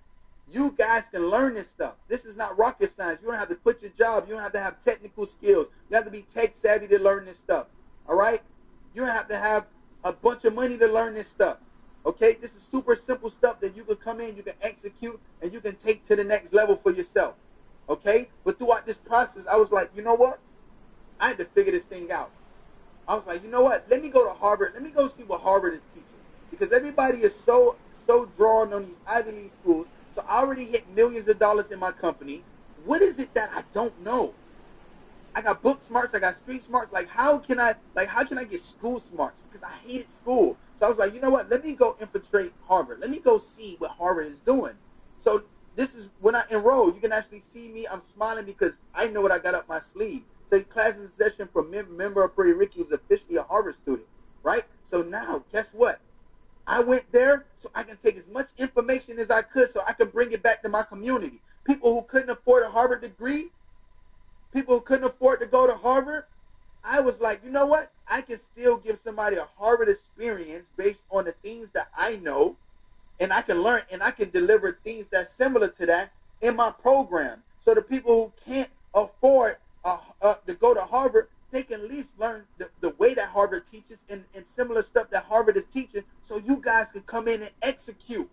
you guys can learn this stuff. This is not rocket science. You don't have to quit your job. You don't have to have technical skills. You have to be tech savvy to learn this stuff. All right? You don't have to have a bunch of money to learn this stuff. Okay? This is super simple stuff that you can come in, you can execute, and you can take to the next level for yourself. Okay? But throughout this process, I was like, you know what? I had to figure this thing out. I was like, you know what? Let me go to Harvard. Let me go see what Harvard is teaching. Because everybody is so drawn on these Ivy League schools. So I already hit millions of dollars in my company. What is it that I don't know? I got book smarts, I got street smarts. How can I get school smarts? Because I hated school. So I was like, you know what? Let me go infiltrate Harvard. Let me go see what Harvard is doing. So this is when I enroll. You can actually see me. I'm smiling because I know what I got up my sleeve. So class is a session from member of Pretty Ricky, who's officially a Harvard student, right? So now, guess what? I went there so I can take as much information as I could so I can bring it back to my community. People who couldn't afford a Harvard degree, people who couldn't afford to go to Harvard, I was like, you know what? I can still give somebody a Harvard experience based on the things that I know, and I can learn, and I can deliver things that's similar to that in my program. So the people who can't afford to go to Harvard, they can at least learn the way that Harvard teaches and similar stuff that Harvard is teaching, so you guys can come in and execute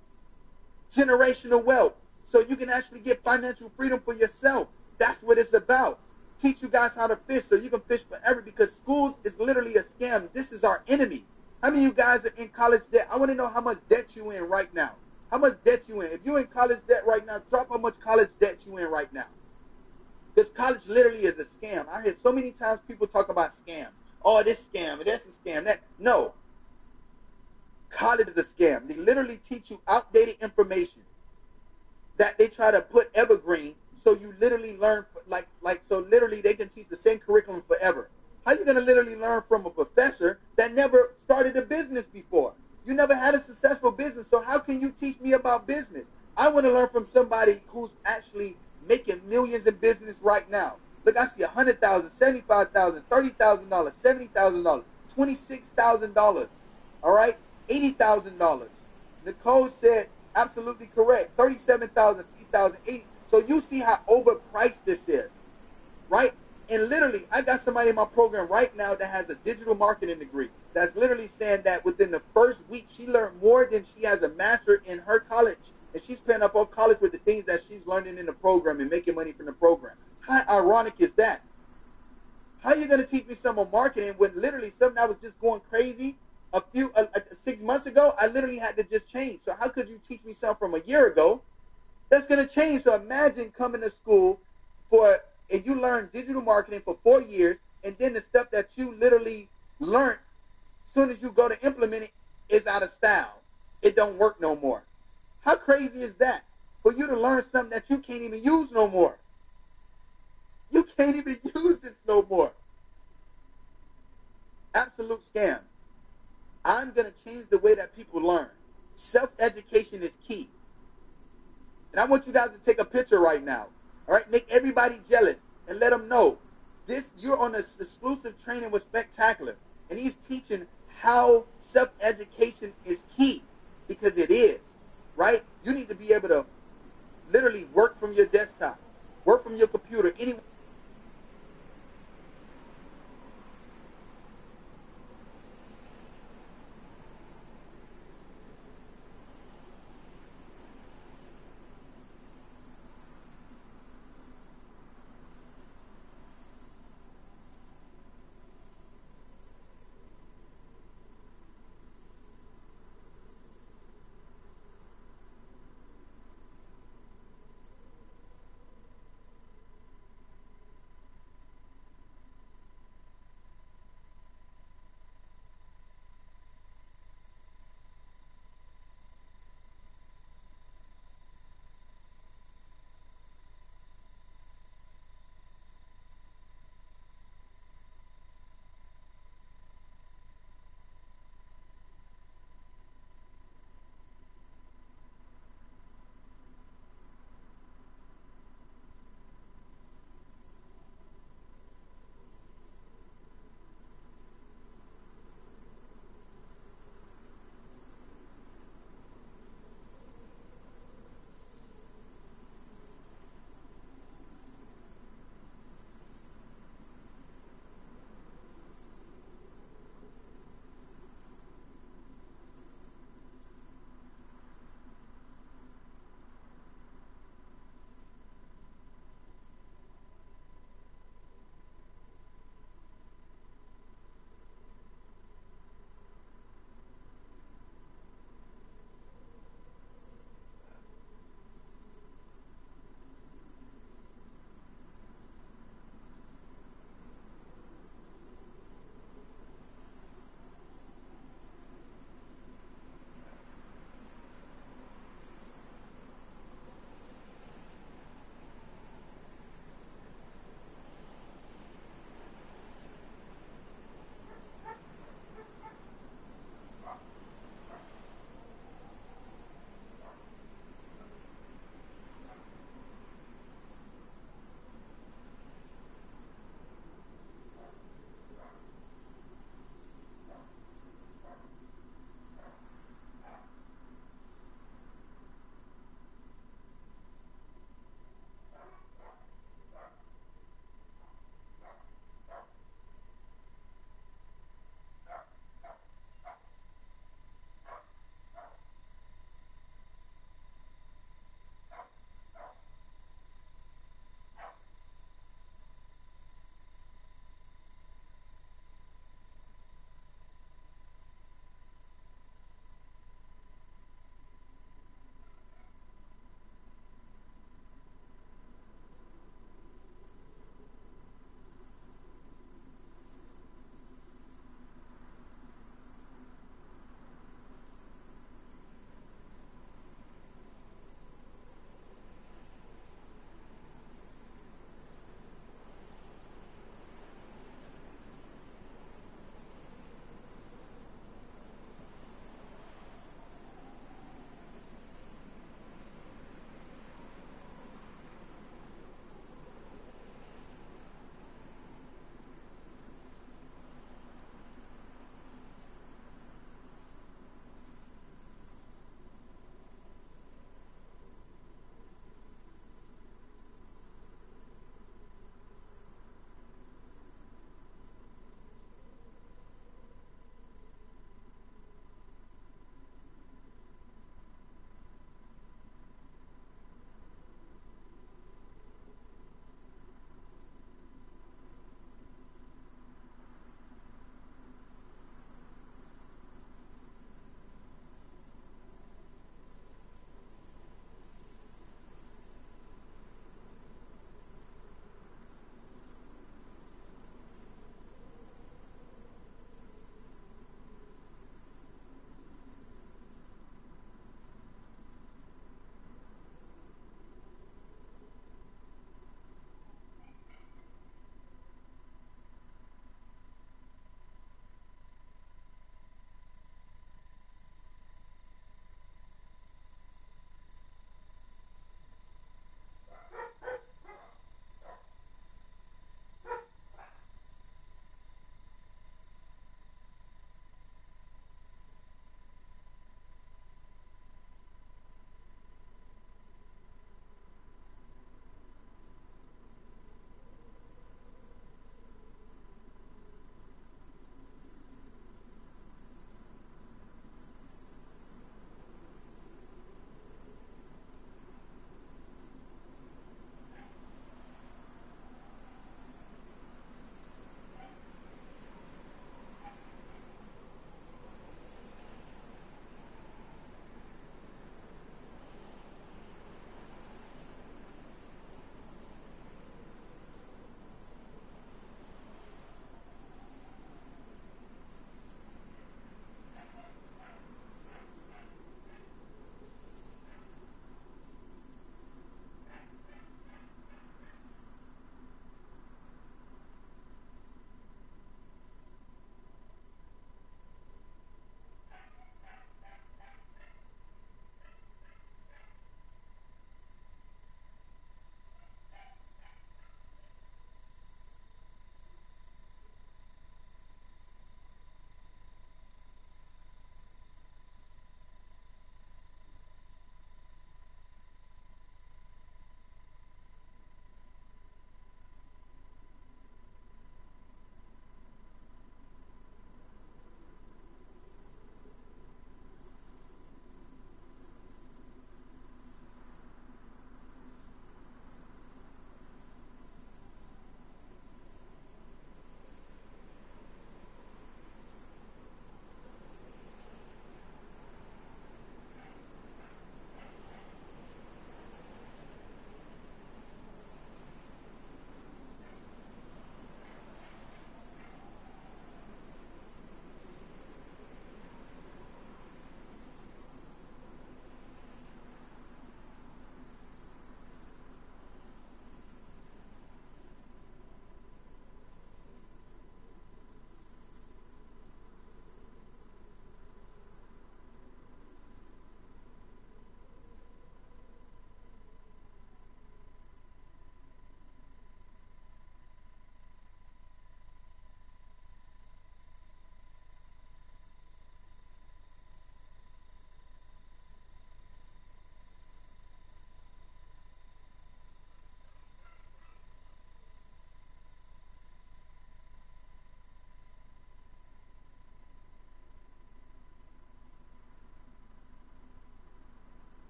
generational wealth, so you can actually get financial freedom for yourself. That's what it's about. Teach you guys how to fish so you can fish forever, because schools is literally a scam. This is our enemy. How many of you guys are in college debt? I want to know how much debt you in right now. How much debt you in? If you're in college debt right now, drop how much college debt you in right now. Because college literally is a scam. I hear so many times people talk about scams. Oh, this scam, that's a scam. No. College is a scam. They literally teach you outdated information that they try to put evergreen, so you literally learn, so literally they can teach the same curriculum forever. How are you going to literally learn from a professor that never started a business before? You never had a successful business, so how can you teach me about business? I want to learn from somebody who's actually making millions in business right now. Look, I see $100,000, $75,000, $30,000, $70,000, $26,000. All right, $80,000. Nicole said absolutely correct. $37,000, $50,000, $80,000. So you see how overpriced this is, right? And literally, I got somebody in my program right now that has a digital marketing degree. That's literally saying that within the first week, she learned more than she has a master in her college. And she's paying up her college with the things that she's learning in the program and making money from the program. How ironic is that? How are you going to teach me some of marketing when literally something that was just going crazy 6 months ago, I literally had to just change. So how could you teach me something from a year ago that's going to change? So imagine coming to school and you learn digital marketing for 4 years, and then the stuff that you literally learned, as soon as you go to implement it, is out of style. It don't work no more. How crazy is that? For you to learn something that you can't even use no more. You can't even use this no more. Absolute scam. I'm going to change the way that people learn. Self-education is key. And I want you guys to take a picture right now. All right? Make everybody jealous and let them know. You're on an exclusive training with Spectacular. And he's teaching how self-education is key. Because it is. Right? You need to be able to literally work from your desktop, work from your computer, anywhere